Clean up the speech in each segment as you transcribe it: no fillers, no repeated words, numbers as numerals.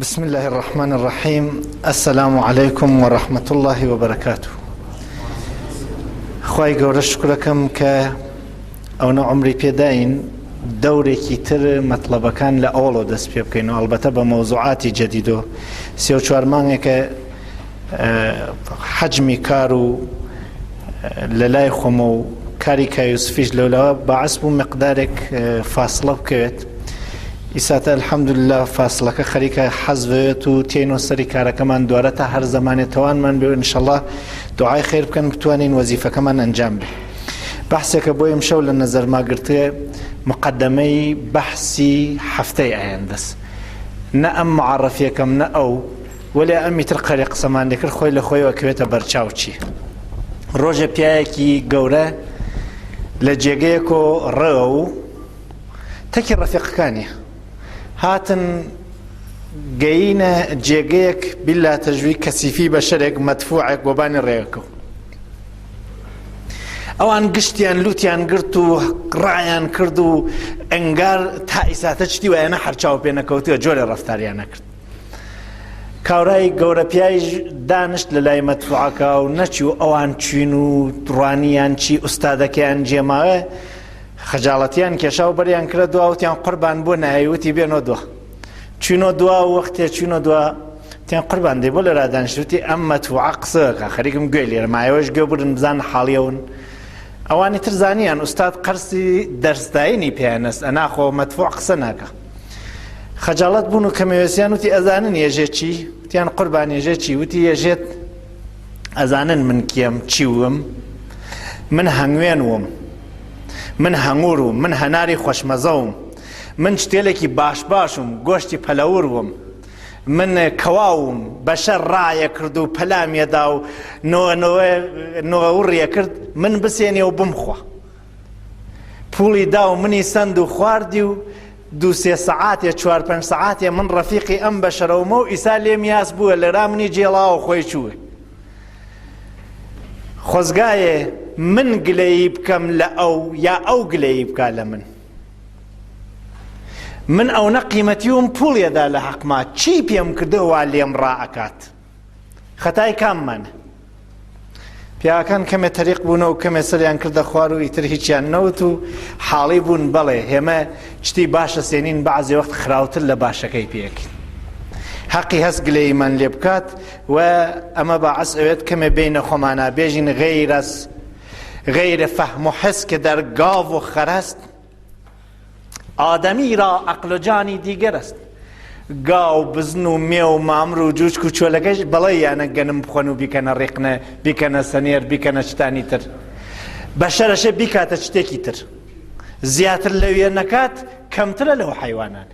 بسم الله الرحمن الرحيم. السلام عليكم ورحمة الله وبركاته. خواهی گەورە شکرەکەم کە ئەوە عمری پێداین دەورێکی تر مەطلبەکان لە ئەوڵۆ دەست پێ بکەین و ئەلبەتە بە مەوزوعاتی جەدید و 34 مانگێکە حەجمی کار و لە لای خۆمە و کاری کایوسفیش لەولەوە بەعەس بوو مقدارێک فاصلە بکەوێت. ئیساتە الحەمدولله فاصلەکە خەریکە حەزبێت و تێنۆ سەری کارەکەمان دوارە تا هەر زەمانێتەوانمان بێ ئینشەڵڵا دوعای خێر بکەن بتوانین وەزیفەکەمان ئەنجام بێ. بەحسێکە بۆ ئەمشەو لە نەزەرما گرتوێ مقدمەی بەحسی هەفتەی ئایندەس، نە ئەم معرەفیەکەم نە ئەو وەلێ ئەمی تر قەرێ قسەمان لێ کرد خۆی لە خۆیەوە کەوێتە بەرچاو چی. ڕۆژە پیاەکی گەورە لە جێگەیەک و ڕێوە و تەکی ڕەفیقەکانی هاتن گەیینە جێگەیەک بیلا تەژوی کەسیفی بە شەرێک مەدفوعێک وەبانی ڕێوەکە و ئەوان گشتیان لوتیان گرت و ڕایان کرد و ئەنگار تا ئیساتە چتی وایەنە هەرچاو پێ نەکەوتووە جۆرە ڕەفتاریان نەکرد. کاورای گەورە پیایش دانشت لە لای مەدفوعەکە و نەچی و ئەوان چین و ڕوانیان چی ئوستادەکەیان جێماوە خەجاڵەتیان کێشا و بەریان کرە دواوتیان قوربان بۆ نایوتی بێنۆ دووە چینۆ دوا و وەختێ چینۆ دوا تیان قوربان دێ بۆ لە رادانشتوتی ئەم مەدفوعە قسەکە خەریکم گوێ لێرە مایەوەش گوێ بردن بزان حاڵیەون. ئەوانی تر زانیان ئوستاد قەرسی دەرسداینی پێیانەست ئەناخۆ مەدفوع قسە ناکە. خەجاڵەت بوون و کەمەوێسیان وتی ئەزانن ێژێ چی؟ وتیان قوربان ێژێ چی؟ وتی ێژێت ئەزانن من کێم چی وم؟ من هەنگوێن وم، من هەنگوڕ وم، من هەناری خۆشمەزەوم، من شتێلێکی باشباشم، گۆشتی پەلەور وم، من کەواوم بەشەر ڕایە کرد و پەلامێدا و نۆوەڕیە کرد من بسێنێ و بمخوا. پوڵی دا و منی سند و خواردی و 2-3 سەعاتێ 4-5 سەعاتێ من ڕەفیقی ئەم بەشەرەومە و ئیسا لێم یاس بووە لەرا منی جێڵاوە خۆی چووە. خۆزگایە من گلەیی بکەم لە ئەو یا ئەو گلەیی بکە لە من ئەو نەقیمەتیوم پوڵێدا لە حەقما چی پێم کردەوە لێم ڕائەکات؟ خەتای کاممانە؟ پیاکان کەمێ تەریق بوونە و کەمێ سەریان کردە خوار و ئیتر هیچیان نەوت و حاڵی بوون بەڵێ هێمە چتی باشە سێنین بەعزێ وەخت خراوتر لە باشەکەی پێکەین. حەقی هەست گلەیمان لێ بکات و ئەمە بەعەس ئەوێت کەمێ بینە خۆمانە بێژین غیر فهم و حس که در گاو و خر است آدمی را عقل و جانی دیگر است. گاو بزن و مێ و مامر و جوچک و چۆلەکەش بەڵێ یانە گەنم بخۆن و بیکەنە ڕێقنە بیکەنە سەنێر بیکەنە شتانی تر بەشەرەشە بیکاتە شتێکی تر زیاتر لەوێ نەکات کەمترە لەو حیوانان.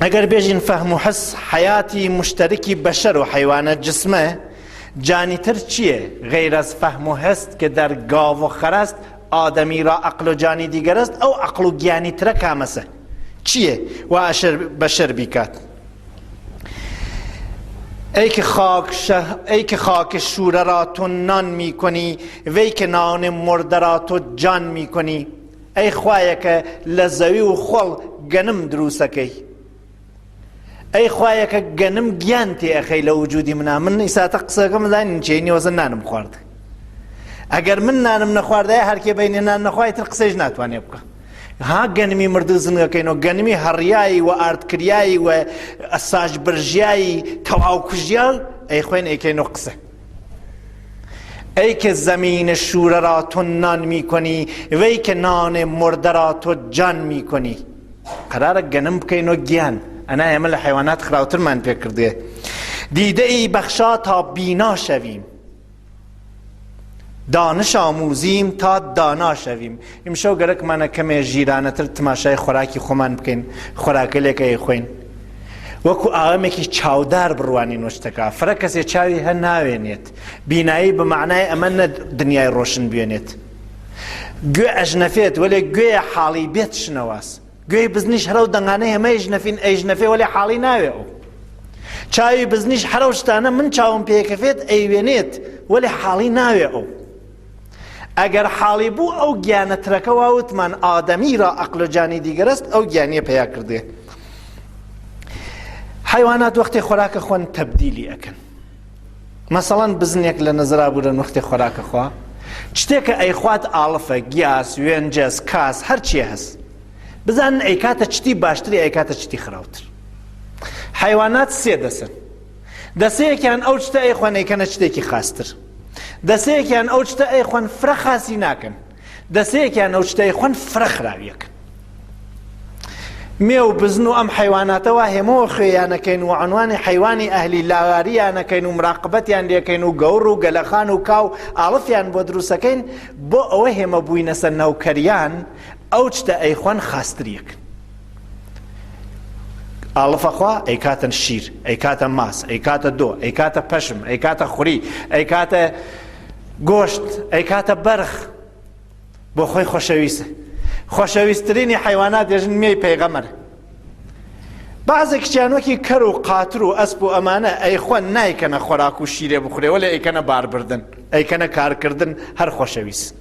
ئەگەر بێژین فەهم و حس حیاتی مشترکی بەشەر و حیوانە جسمە جانی تر چیه غیر از فهم و حس که در گاو و خر است آدمی را عقل و جانی دیگر است او عقل و گیانی تر کامسه چیه و بشر بیکات؟ ای که خاک شوره را تو نان می کنی وی که نان مرده را تو جان می کنی. ای خوایه که لزوی و خول گنم دروسکی ئەی خوایە کە گەنم گیان تێ ئەخەی لە وجودی منە من ئیساتە قسەکەم زانین چێنی وەزن نانم خوارد. ئەگەر من نانم نەخواردایە هەرکێ بەینێ نان نەخوای تر قسەیش ناتوانێ بکە. ها گەنمی مردو زنگەکەین و گەنمی هەڕیایی و ئاردکریایی و ئەساج برژیایی تەواو کوژیا ئەی خوێن ئەیکەین و قسە. ای که زمین شوره را تو نان می کنی وی که نان مرده را تو جان می کنی. قرارە گەنم بکەین و گیان ئەنا ئێمە لە حیوانات خراوترمان پێ کردێ. دیدە ئی بەخشا تا بینا شەویم دانش ئاموزیم تا دانا شەویم. ئیمشەو گەرەکمانە کەمێ ژیرانەتر تماشای خۆراکی خۆمان بکەین خۆراکە لێکەی خوێن وەکو ئاوەمێکی چاودار بڕوانین وشتەکە فرە کەسێ چاوی هەر ناوێنێت بینایی بە معنای ئەمە نە دنیای ڕۆشن بێنێت گوێ ئەژنەفێت وەلێ گوێیە حاڵی بێت شنەواس گوێی بزنیش هەرە و دەنگانەی هەمەی ژنەفین ئەیژنەفێ وەلێ حاڵی ناوێ ئەو چاوی بزنیش هەرە شتانە من چاوم پێکەفێت ئەیوێنێت وەلێ حاڵی ناوێ ئەو. ئەگەر حاڵی بوو ئەو گیانەترەکە واوتمان ئادەمی را عەقل و جانی دیگەر است ئەو گیانیە پەیا کردێ. حیوانات وەختی خۆراکە خۆن تەبدیلی ئەکەن. مەسەڵەن بزنێک لە نەزرابوورن وەختی خۆراکە خوا شتێکە ئەیخوات ئاڵفە، گیاس، وێنجەس، کاس، هەرچیە هەست بزانن ئەیکاتە چتی باشتری ئەیکاتە چتی خراوتر. حیوانات سێ دەسن، دەسەیەکیان ئەو شتە ئەیخۆن ئەیکەنە شتێکی خاستر، دەسەیەکیان ئەو شتە ئەیخۆن فرە خاسی ناکەن، دەسەیەکیان ئەو شتە ئەیخۆن فرە خراویەکەن. مێ و بزن و ئەم حیواناتەوە هێمەوە خوێیانەکەین و عنوانی حیوانی ئەهلی لاواریانەکەین و مراقبەتیان لێکەین و گەور و گەلەخان و کاو ئاڵفیان بۆ دروستەکەین بۆ ئەوە هێمە بووینە سەر ناوکەریان ئەو شتە ئەیخۆن خاستریەکەن. ئاڵفەخوا ئەیکاتن شیر، ئەیکاتە ماس، ئەیکاتە دۆ، ئەیکاتە پەشم، ئەیکاتە خوری، ئەیکاتە گۆشت، ئەیکاتە بەرخ. بۆ خۆی خۆشەویستە. خۆشەویستترینی حیوانات دێژن مێی پەیغەمبەر. بەعزێکیان وەکی کەر و قاتر و ئەسپ و ئەمانە ئەیخۆن نایکەنە خۆراک و شیرێ بخورێ وەلێ ئەیکەنە باربردن، ئەیکەنە کارکردن، هەر خۆشەویست.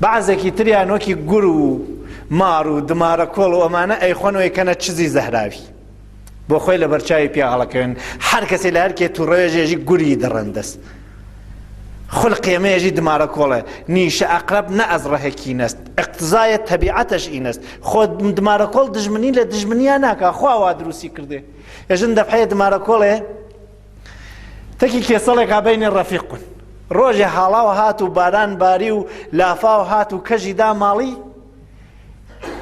بەعزێکی تریان وەکی گور و مار و دمارە کۆڵ و ئەمانە ئەیخۆن و ئەیکەنە چزی زەهراوی بۆ خۆی لە بەرچاوی پیا هەڵەکەوێن. هەر کەسێ لە هەر کێ تووڕێژێژی گوری دەڕەندەست. خلقێمەیەژی دمارە کۆڵە نیشە ئەقرب نە ئەزڕەهێکی نەست، ئەقتزایە تەبیعەتەش ئینەست. خۆ دمارە کۆڵ دژمنی لە دژمنیان ناکا، خوا وا دروستی کردێ. ئێژن دەفحەیە دمارە کۆڵێ تەکی کێسەڵێکا بەینی ڕەفیقون. ڕۆژێ هاڵاو هات و باران باری و لافاو هات و کەژی دا ماڵی،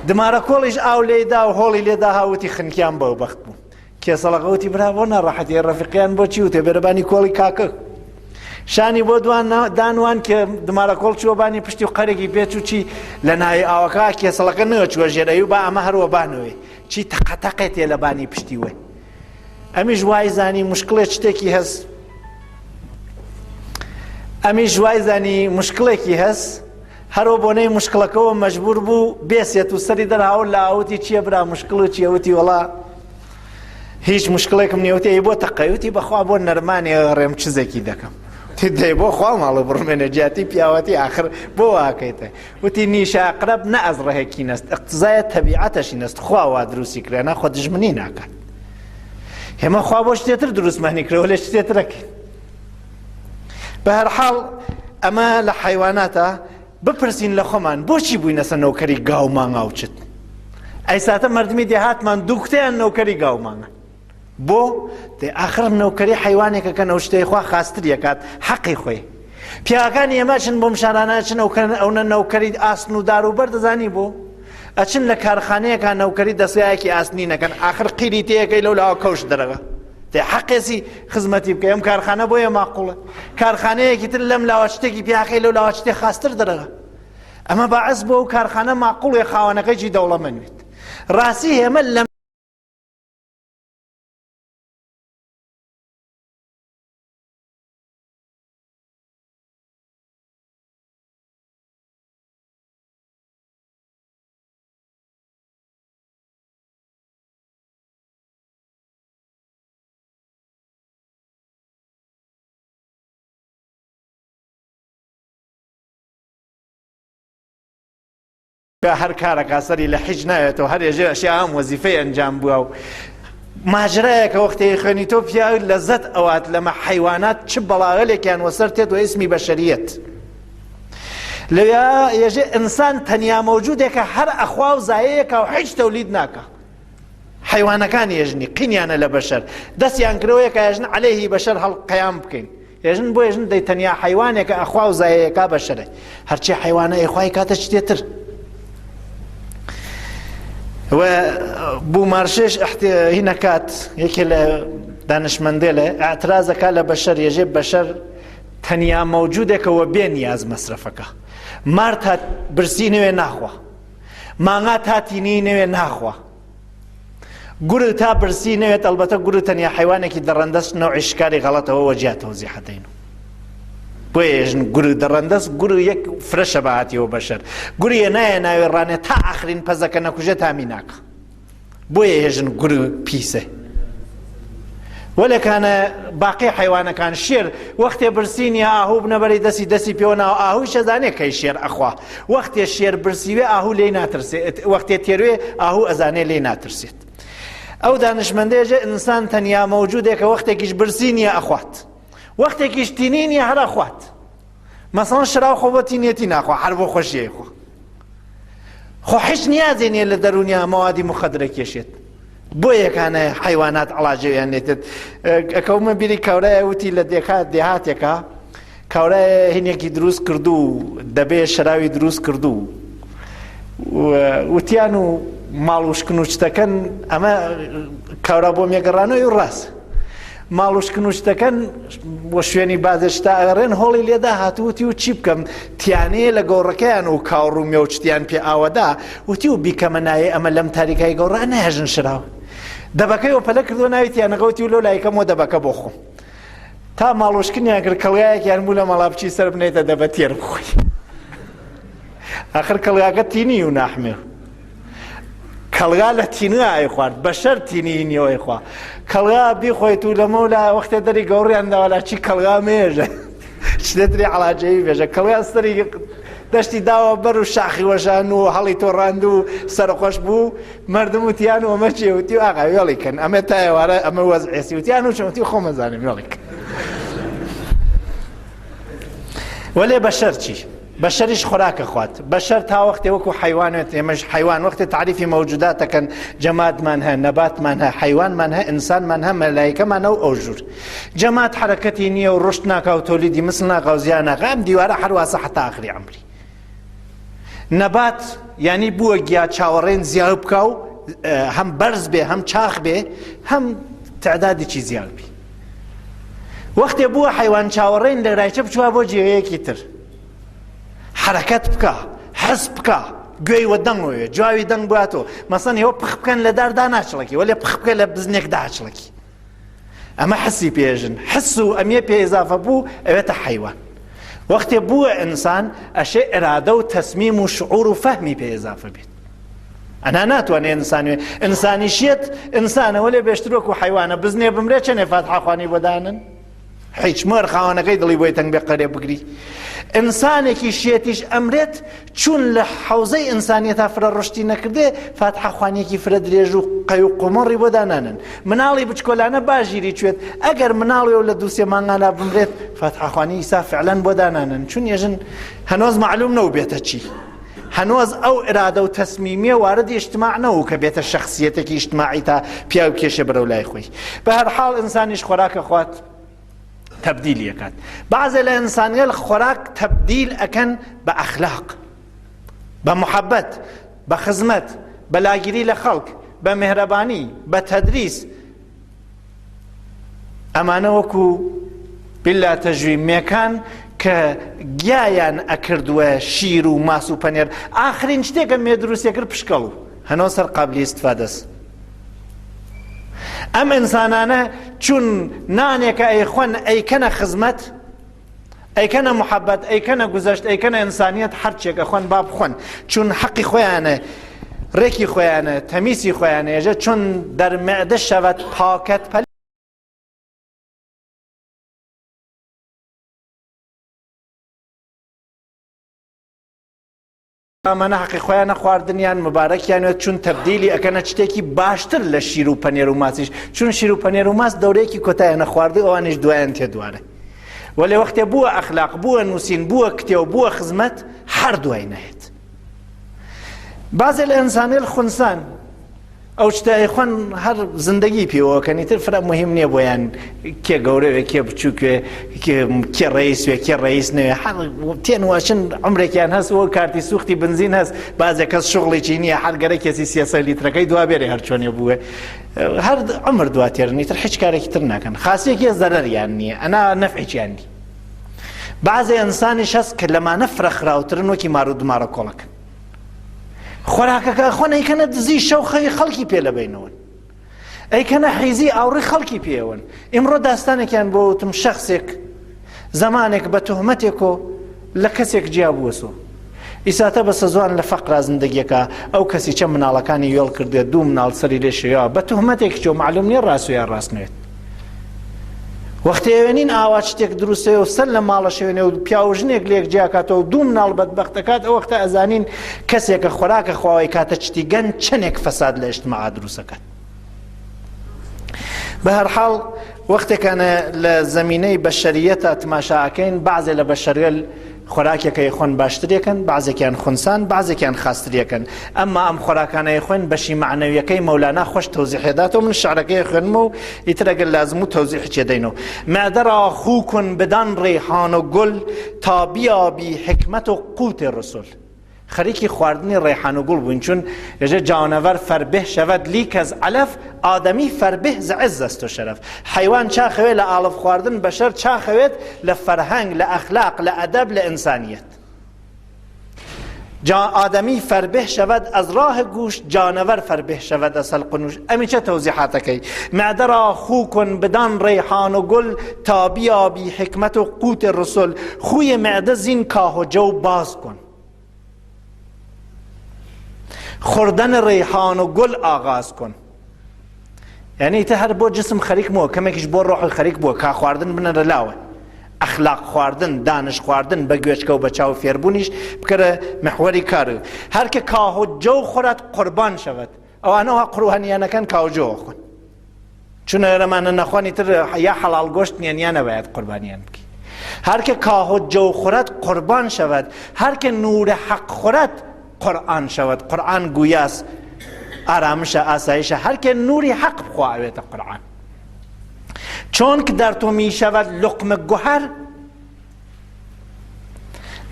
دمارە کۆڵیش ئاو لێدا و هۆڵی لێدا هاوتی خنکیان بەو بەخت بوو. کێسەڵەکەوتی برا بۆ ناڕەحەتی ڕەفیقیان بۆچی وتێ بێرەبانی کۆڵی کاکە شانی بۆ دانوان کە دمارە کۆڵ چووەبانی پشتی و قەرێکی پێچووچی لە ناوی ئاوەکە کێسەڵەکە نەوە چووە ژێرەی و با ئەمە هەروە بانەوەی چی تەقەتەقێتێ لە بانی پشتی وێ. ئەمیش وای زانی مشکڵێک شتێکی هەست، ئەمیش وای زانی مشکڵێکی هەست، هەرۆ بۆنەی مشکڵەکەەوە مەجبور بوو بێسێت و سەری دەرهاو لە ئاوتی چییە برا مشکڵ و چیەوتی وەڵا هیچ مشکڵێکم نیوتی بۆ تەقەوتی بەخوا بۆ نەرمانی ڕێم چزێکی دەکەم. دەی بۆ خوا ماڵە بڕمێنە جیاتی پیاوەتی آخر بۆ واکەیتە. وتی نیشە ئەقرب نە ئەزڕەهێکی نەست، ئەقتزایە تەبیعەتەشی نەست، خوا وا دروستی کرێنە خۆ دژمنی ناکات. هێمە خوا بۆ شتێتر دروستمانی کرەوە لێ شتێترەکەی. بە هەر حاڵ ئەمە لە حیواناتە بپرسین لە خۆمان بۆچی بووینە سەر نەوکەری گاو مانگا و چت. ئەیساتە مردمی دێهاتمان دوو کتەیان نەوکەری گاو مانگن. بۆ دێ ئاخر نەوکەری حیوانێکە کە نەوشتەی خوا خاستریەکات حەقی خۆی. پیاکانی ئێمە چن بۆ مشارانە چن ئەوە نەوکەری ئاسن و دار و بەر دەزانی بۆ ئەچن لە کارخانەیەکە نەوکەری دەسەیەکی ئاسنی نەکەن ئاخر قیری تەیەکەی لەو لاوە کەوش دەرەوە دێ حەقێسی خزمەتی بکە. ئەم کارخانە بۆیە ماقوڵە، کارخانەیەکی تر لەم لاوە شتێکی پیاکەی لەو لاوە شتێک خاستر دەرەوە. ئەمە بەعەز بۆ ئەو کارخانە ماقوڵێ خاوەنەکەیی دەوڵەمەند بێت. ڕاستی هێمە لە هەر کارەکە سەری لە حیج ناوێتەوە هەر ێژێ ئەشیا ئەم وەزیفەی ئەنجام بووە و ماجرایەکە وەختەی خوێنی تۆ پیا لەزەت ئەوات لەمە حیوانات چ بەڵاغەلێکیان وەسەر تێت و ئیسمی بەشەریەت. لەوێ ێژێ ئینسان تەنیا مەوجودێکە هەر ئەخوا و زایەیەکە و هیچ تەولید ناکە. حیوانەکانی ێژنی قینیانە لە بەشەر دەستیان کرەوەیەکە ێژن عەلەیهی بەشەر هەڵقەیام بکەین. ێژن بۆ ێژن دەی تەنیا حیوانێکە ئەخوا و زایەیەکە بەشەرە. هەرچی حیوانە ئەیخوای کاتە شتێتر. و بوو مارشێش هی نەکات یەکێ لە دانشمەندێ لە ئاعترازەکە لە بەشەر ێژێ بەشەر تەنیا مەوجودێکەوە بێ نیاز مەسرەفەکە. مار تا برسی نوێ ناخوا، مانگا تا تینی نوێ ناخوا، گورە تا برسی نوێت. ئەلبەتە گورە تەنیا حیوانێکی دەڕەندەست نەوعی شکاری غەڵەتەوە وەجیا تەوزیح دەین. بۆیە ێژن گورە دەڕەندەست گورە یەک فرەشە بەهاتیەوە بەشەر. گورە نایە ناوێ ڕانێ تا ئاخرین پەزەکە نەکوژێ تامی ناکە. بۆیە ێژن گورە پیسە. وەلێکانە باقی حیوانەکان شێر وەختێ برسینی ئاهوو بنەبەری دەستی پێوە ناوە ئاهووی شەزانێ کەی شێر ئەخوا. وەختێ شێر برسیوێ ئاهوو لێی ناترسێت، وەختێ تێروێ ئاهوو ئەزانێ لێی ناترسێت. ئەو دانشمەندەیەژە ئینسان تەنیا مەوجودێکە وەختێکیش برسی نییە ئەخوات، وەختێکیش تینی نییە هەر ئەخوات. مەسەڵەن شراو خۆ بۆ تینێتی ناخوا، هەر بۆ خۆشیەی خۆ، خۆ هیچ نیازێ نییە لە دەرونیا مەوادی مخەدرە کێشێت. بۆ یەکانە حیوانات علاجەویان لێتت. ئەکەومە بیری کەورەیە وتی لە دێهاتێکە کەورەیە هینێکی دروست کردو و دەبێ شراوی دروست کردو وتیان و ماڵ وشکن و شتەکەن ئەمە کەورە بۆ مێگەڕانەوەی ڕاست ماڵ وشکن و شتەکەن بۆ شوێنی بازشتا ئەگەڕێن هۆڵی لێدا هاتووتی و چی بکەم تیانەیە لە گۆڕەکەیان و کاوڕوومیە و چتیان پێ ئاوەدا وتی و بیکەمە نایە ئەمە لەم تاریکای گەڕا نەهێژن شراوە دەبەکەی و پەلە کردو ناوی تیانەکەوتی و لۆ لایکەمەوە دەبەکە بۆ خۆم تا ماڵوشکنیان کرد کەڵگایەکیان بوو لە مەڵا بچی سەر بنێتە دەبە تێر بخۆی ئاخر کەڵگاکە تینی و ناحمێ کەڵگا لە تینە ئای خوارد بەشەر تینی نیەوەی خوا کەڵگا بیخۆیت و لەمە و لە وەختێ دەری گەوڕیانداوەلا چی کەڵگا مێژە شتێتری علاجەوی بێژە کەڵگا سەری دەشتی داوە بەر و شاخی وەژان و هەڵی تۆڕاند و سەرخۆش بوو مردم وتیان و ئەمە چێ وتی و ئاغا وێڵی کەن ئەمە تا ئێوارە ئەمە وەزعێسی وتیان و چۆنتی خۆمەزانم وێڵی کەن وەلێ بەشەر چی؟ بەشەریش خۆراکە خوات بەشەر تا وەختێ وەکو حیوانێت ئێمەش حیوان وەختێ تعریفی مەوجوداتەکەن جەمادمان هەیە نەباتمان هەیە حیوانمان هەیە ئینسانمان هەیە مەلایکەمانە و ئەو ژوور جەماد حرەکەتی نییە و ڕشت ناکا و تۆلیدی مثل ناکا و زیان ناکا ئەم دیوارە هەرواسە حتا ئاخری عەمری نەبات یعنی بووە گیا چاوەڕێن زیاو بکە و هەم بەرز بێ هەم چاخ بێ هەم تعدادێکی زیاد بێ وەختێ بووە حیوان چاوەڕێن لە ڕایچە بچووە بۆ جێوەیەکی تر حرەکەت بکە حەز بکە گوێی وە دەنگەوێ جواوی دەنگ باتەوە مەسەن ئێوە پخ بکەن لە داردا ناچڵەکی وەلێ پخ بکە لە بزنێکدا هاچڵەکی ئەمە حەسی پێژن حس و ئەمێ پێ ئێزافە بوو ئەوێتە حیوان وەختێ بووە ئینسان ئەشێ ئێرادە و تەسمیم و شعور و فەهمی پێ ئێزافە بێت ئەنا ناتوانێ ئینسانوێ ئینسانیشیت ئینسانە وەلێ بێشتر وەکو حیوانە بزنێ بمرێ چەنێ فاتحە خوانی بۆ دانن هیچ مەر خاوەنەکەی دڵی بۆی تەنگ بێ قەرێ بگری ئینسانێکی شێتیش ئەمرێت چون لە حەوزەی ئینسانیەتا فرە ڕشتی نەکردێ فاتحە خوانیەکی فرە درێژ و قەی و قومەڕی بۆ دانانن مناڵی بچکۆلانە باژیری کوێت ئەگەر مناڵی و لە دووسێ مانگانا بمرێت فاتحە خوانی ئیسا فعلەن بۆ دانانن چون ێژن هەنۆز معلوم نەو بێتە چی هەنۆز ئەو ئێرادە و تەسمیمیە واردی ئیجتماع نەوە کە بێتە شەخسیەتێکی ئیجتماعی تا پیا و کێشە بەرەو لای خۆی بە هەر حاڵ ئینسانیش خۆراکە خوات تبدیل یەکات بعضێ لە ئینسانیە خۆراک تبدیل ئەکەن بە ئەخلاق بە محەبەت بە خزمەت بە لاگیری لە خەڵک بە مهرەبانی بە تەدریس ئەمانە وەکو بلا تەجوی مێکان کە گیایان ئەکردووە شیر و ماس و پەنێر ئاخرین شتێکە مێ دروستێ کرد پشکەڵ و هەنۆ سەر قابلی ئیستیفادەس ئەم ئینسانانە چون نانێکە ئەیخۆن ئەیکەنە خزمەت ئەیکەنە محەبەت ئەیکەنە گوزەشت ئەیکەنە ئینسانیەت هەرچێکە خۆن با بخۆن چون حەقی خۆیانە ڕێکی خۆیانە تەمیسی خۆیانە ێژە چون دەرمەعدە شەوەت پاکەت ئەمانە حەقی خۆیانە خواردنیان مبارەکیانوێت چون تەبدیلی ئەکەنە شتێکی باشتر لە شیر و پەنێر و ماسیش چون شیر و پەنێر و ماس دەورەیەکی کۆتایە نەخواردی ئەوانیش دوایان تێدوارە وەلێ وەختێ بووە ئەخلاق بووە نووسین بووە کتێو بووە خزمەت هەردوای نەهێت بازێ لە ئینسانێ خونسان ئەو شتای خۆن هەر زندگی پێوەکەنی تر فرە مهم نییە بۆیان کێ گەورەوێ کێ بچووکێ کێ ڕئیسوێ کێ ڕئیس نوێ تێن واشن عمرێکیان هەست وە کارتی سوختی بنزین هەست بازێک کەس شغڵێکی نییە هەرگەرە کێسی سیاسە لیترەکەی دوابێرێ هەر چۆنێ بووە هەر عمر دواتێرنی تر هیچ کارێکی تر ناکەن خاصیەکی زەرەریان نییە ئەنا نەفعێکیان دی بازێ ئینسانیش هەست کە لەمانە فرەخراوترن وەکی مار و دمارە کۆڵەکەن خۆراکەکە خۆن ئەیکەنە دزی شەوخەی خەڵکی پێ لەبینەوەن ئەیکەنە حیزی ئاوڕی خەڵکی پێوەن ئیمڕۆ داستانێکیان بۆ وتم شەخصێک زەمانێک بە تۆهمەتێک و لە کەسێک جیا بووەسۆ ئیساتە بە سەزوان لە فەقرا زندگیەکە ئەو کەسی چە مناڵەکانی یۆڵ کردێ دوو مناڵ سەری لێ شێوە بە تۆهمەتێکی چۆ معلوم نییە ڕاستویان ڕاستنوێت وەختێ ئێوێنین ئاوا شتێک دروستەیە و سەر لە ماڵە شێوێنێ و پیاوژنێک لێک جیاکاتەوە دوو مناڵ بەدبەختەکات ئەو وەختە ئەزانین کەسێکە خۆراکە خواوەی کاتە چتی گەن چەندێک فەساد لە ئیجتماع دروستەکات به هر حال وقتی که لزمینه بشریت تماشاکن بعضی لبشریل خوراکی که خون باشتری کن، بعضی که خونسان، بعضی که خاستری کن. اما ام خوراکانه خون بشی معنوی که مولانا خوش توضیح داد و من شعرکی خونمو ایترگل لازمو توضیح چه دینو. معده را خو کن بدان ریحان و گل تا بیابی حکمت و قوت رسول. خریکی خواردن ریحان و گل بون، چون جانور فربه شود لیک از علف، آدمی فربه ز عز است و شرف. حیوان چه خوید لعلف خواردن، بشر چه خوید لفرهنگ، لاخلاق، لادب، لانسانیت. آدمی فربه شود از راه گوش، جانور فربه شود از حلق و نوش. امی چه توضیحات کی؟ معده را خو کن بدان ریحان و گل تا بیابی حکمت و قوت رسول. خوی معده زین کاه و جو باز کن، خوردن ریحان و گل آغاز کن. یعنی ته هر بو جسم خریک مو کمکش بو روح خریک بو که خواردن بنه رلاوه، اخلاق خواردن، دانش خواردن، بگوشکه و بچاو فیربونیش بکره محوری کاره. هر که کاه و جو خورد قربان شود. او انا قروهانیه نکن کاه و جو خون، چون رمان نخوانی تر یا حلال گوشت نیان یا نباید قربانیان بکی. هر که کاه و جو خورد قربان شود. هر که نور حق خورد قرآن شود. قرآن گویاست آرامش آسایش. هر که نوری حق بخواهد قرآن، چون که در تو می شود لقمه گوهر،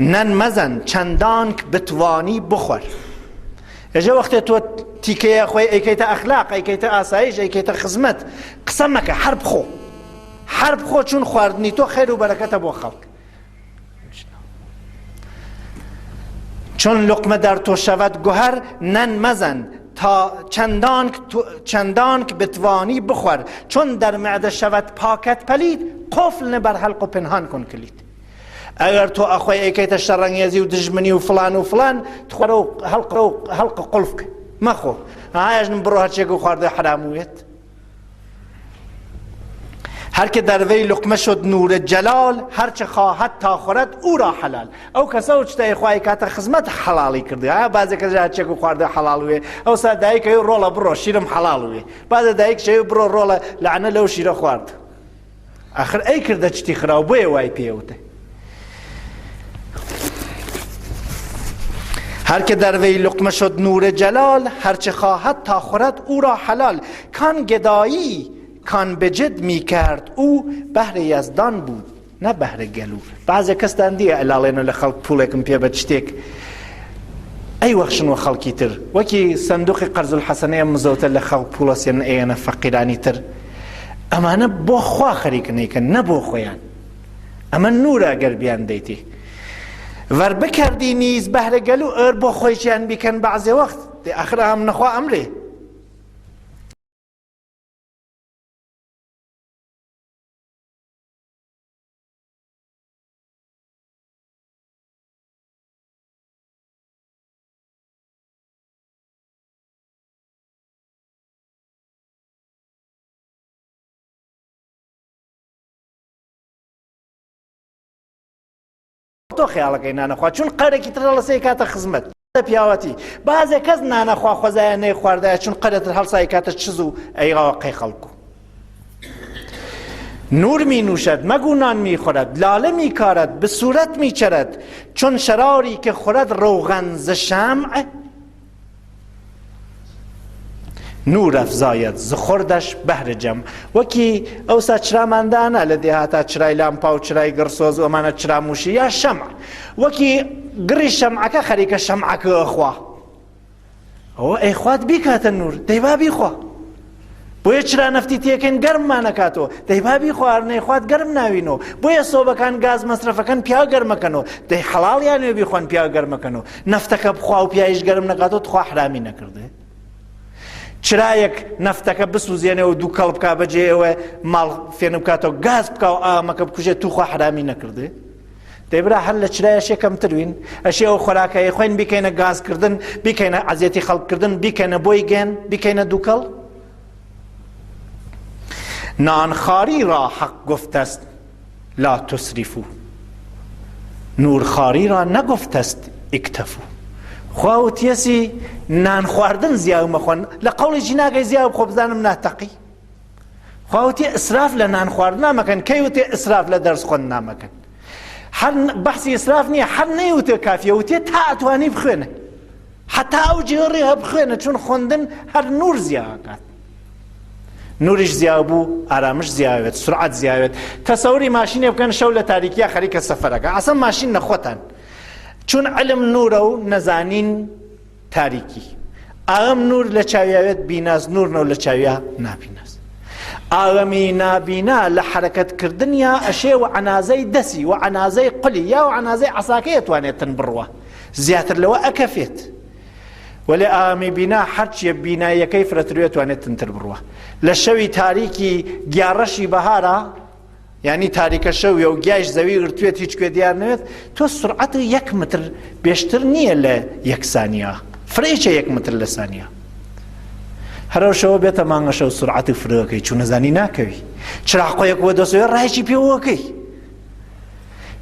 نن مزن چندان که بتوانی بخور. اجا وقتی تو تیکه خوی ایکیت اخلاق، ایکیت آسایش، ایکیت خدمت قسم مکه، حرب خو، حرب خو، چون خواردنی تو خیر و برکت بو خلق. چون لقمه در تو شود گوهر، نن مزن تا چندان که بتوانی بخور. چون در معده شود پاکت پلید، قفل نه بر حلق و پنهان کن کلید. اگر تو اخوی ایکیت شرنگیزی و دجمنی و فلان تخورو حلق قلف مخو هایش نبرو هرچه که خورده حرامویت. هر که در وی لقمه شد نور جلال، هر چه خواهد تا خورد او را حلال. او کسا چطای خواهی که تا خدمت حلالی کرده. بعضی کسی هر چه که خورده حلال وی، او سا دایی که رولا برو شیرم حلال وی، بعضی دایی که برو رولا لعنه لو شیر خورد. آخر ای کرده چتی خرا و بوی وای پیوته. هر که در وی لقمه شد نور جلال، هر چه خواهد تا خورد او را حلال. کان گدایی کان به جد می کرد او، بهر یزدان بود نه بهر گلو. بعضی کس دندیه الالینو لخلق پولکم پی بچتیک ای وقشن و خلقی تر وکی صندوق قرض الحسنه مزوت لخلق پولاسیان اینا فقیرانی تر. امانه بو خواه خریک نیکن نه بو خویان. اما نور اگر بیان دیتی ور بکردی نیز بهر گلو، ار بو خویشیان بیکن بعضی وقت دی آخر هم نخواه امره. تو خیالك نانا خوا چون قره کی تر لسی کات خدمت پیاوتی. بعضی کس نانا خوا خوزای نه خورده چون قره تر هل سای کات چزو ای واقع خلقو. نور می نوشد مگو نان می خورد، لاله می کارد به صورت می چرد. چون شراری که خورد روغن ز شمع، نور افزاید ز خوردش بهر جمع. وکی اوسا چرا مندانه لدیهاتا چرای لامپا و چرای گرسوز و مانا چرا موشی یا شمع. وکی گری شمعکا خریک شمعکا اخوا او ای خواد بیکات النور دیبا بی خوا بوی چرا نفتی تیکن گرم مانکاتو دیبا بی خوا ارنی خواد گرم ناوینو. بوی صوبکان گاز مصرفکن پیا گرم کنو دی حلال یعنی بی خوان پیا گرم کنو. نفتک بخوا و پیایش گرم نکاتو تخوا حرامی نکرده. چرا یک نفتک بسوزینه و دو کلب که بجه و مال فینم کاتو گاز بکاو آمک بکوشه تو خوا حرامی نکرده. دیبرا حل چرا اشیا کم تروین اشیا و خوراکای خوین بیکنه گاز کردن، بیکنه عزیتی خلق کردن، بیکنه بوی گن، بیکنه دو کل. نانخاری را حق گفت است لا تسرفو، نورخاری را نگفت است اکتفو. خواه و تیسی نان خواردن زیاو مخوان لقول جناقی زیاو خوب زنم ناتقی. خواوتی ئسراف لە نان خواردنا مەکەن کەیوتێ ئسراف لە دەرس خوێندنا مەکەن هەر بەحسی ئسراف نییە هەر نەیوتێ کافیە وتێ تا ئەتوانی بخوێنە حتا ئەو جێڕێ هە بخوێنە چون خوێندن هەر نور زیاکات نوریش زیابوو ئارامش زیاوێت سرعەت زیاوێت تەسەوری ماشینێ بکەن شەو لە تاریکیە خەریکە سەفەرەکە ئەسڵ ماشین نەخۆتان چون علم نورە و نەزانین تاریکی ئاغەم نور لە چاویاوێت بیناز نور نەو لە چاویە نابیناز ئاغەمی نابینا لە حرەکەتکردنیا ئەشێ و عنازەی دەسی و عنازەی قولی یا و عنازەی عەساکە ئەتوانێتن بڕوە زیاتر لەوە ئەکەفێت ولی ئاغەمی بینا هەرچیە بیناییەکەی فرەتروێت توانێتن تر بڕوە لە شەوی تاریکی گیاڕەشی بەهارە یعنی تاریکە شەویە و گیاش زەوی گرتوێت هیچ کوێ دیار نوێت تۆ سرعەت 1 متر بێشتر نییە لە 1 سانیە فرێچە 1 متر لە سانیە هەرەو شەوە بێتە مانگە شەو سرعەتی فرەکەی چون نەزانی ناکەوی چراقۆیەک وە دەسوێت ڕایکی پێوەکەی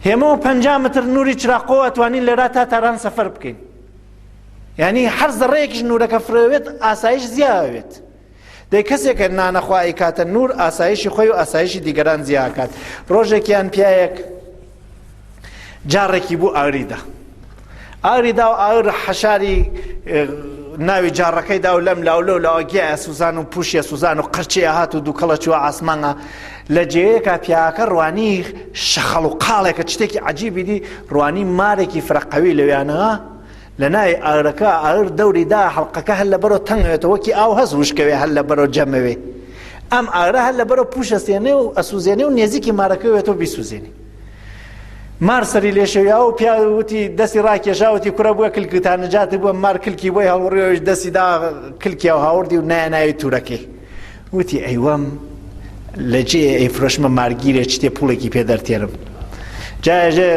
هێمەوە 50 متر نوری چراقۆ ئەتوانین لێرا تا تاران سەفەر بکەین یعنی هەر زەڕەیەکیش نورەکە فرەوێت ئاسایش زیاوێت دەی کەسێکە نانەخوای کاتە نور ئاسایشی خۆی و ئاسایشی دیگەران زیاکات ڕۆژێکیان پیاەک جارێکی بوو ئاریدا و ئاور حەشاری ناوی جارەکەیدا و لەم لاولۆ لاوەگیایە سوزان و پوشیە سوزان و قەرچەیە هات و دووکەڵە چوە ئاسمانە لە جێیەکە پیاکە ڕوانی شەخەڵ و قاڵێکە شتێکی عەجیبی دی ڕوانی مارێکی فرەقەوی لەویانەوە لە ناوی ئاورەکە ئاور دەوری دا حەڵقەکە هەر لەبەرەوە تەنگەوێتە وەکی ئاو هەز وشکەوێ هەر لەبەرەوە جەمەوێ ئەم ئاورە هەر لەبەرەوە پوش ئەستێنێ و ئەسوزێنێ و نێزیکی مارەکەوێتەوە بیسوزێنێ مار سەری لێشەویا و پیاوتی دەستی ڕاکێشاوتی کوڕە بووە کلکتان نەجاتی بووە مار کلکی بۆی هەڵوڕێوەش دەستی دا کلکیا و هاوردی و نایە توورەکەی وتی ئەیوەم لە جێ ئەیفرۆشمە مارگیرێ چتێ پوڵێکی پێدەرتێنم جایژێ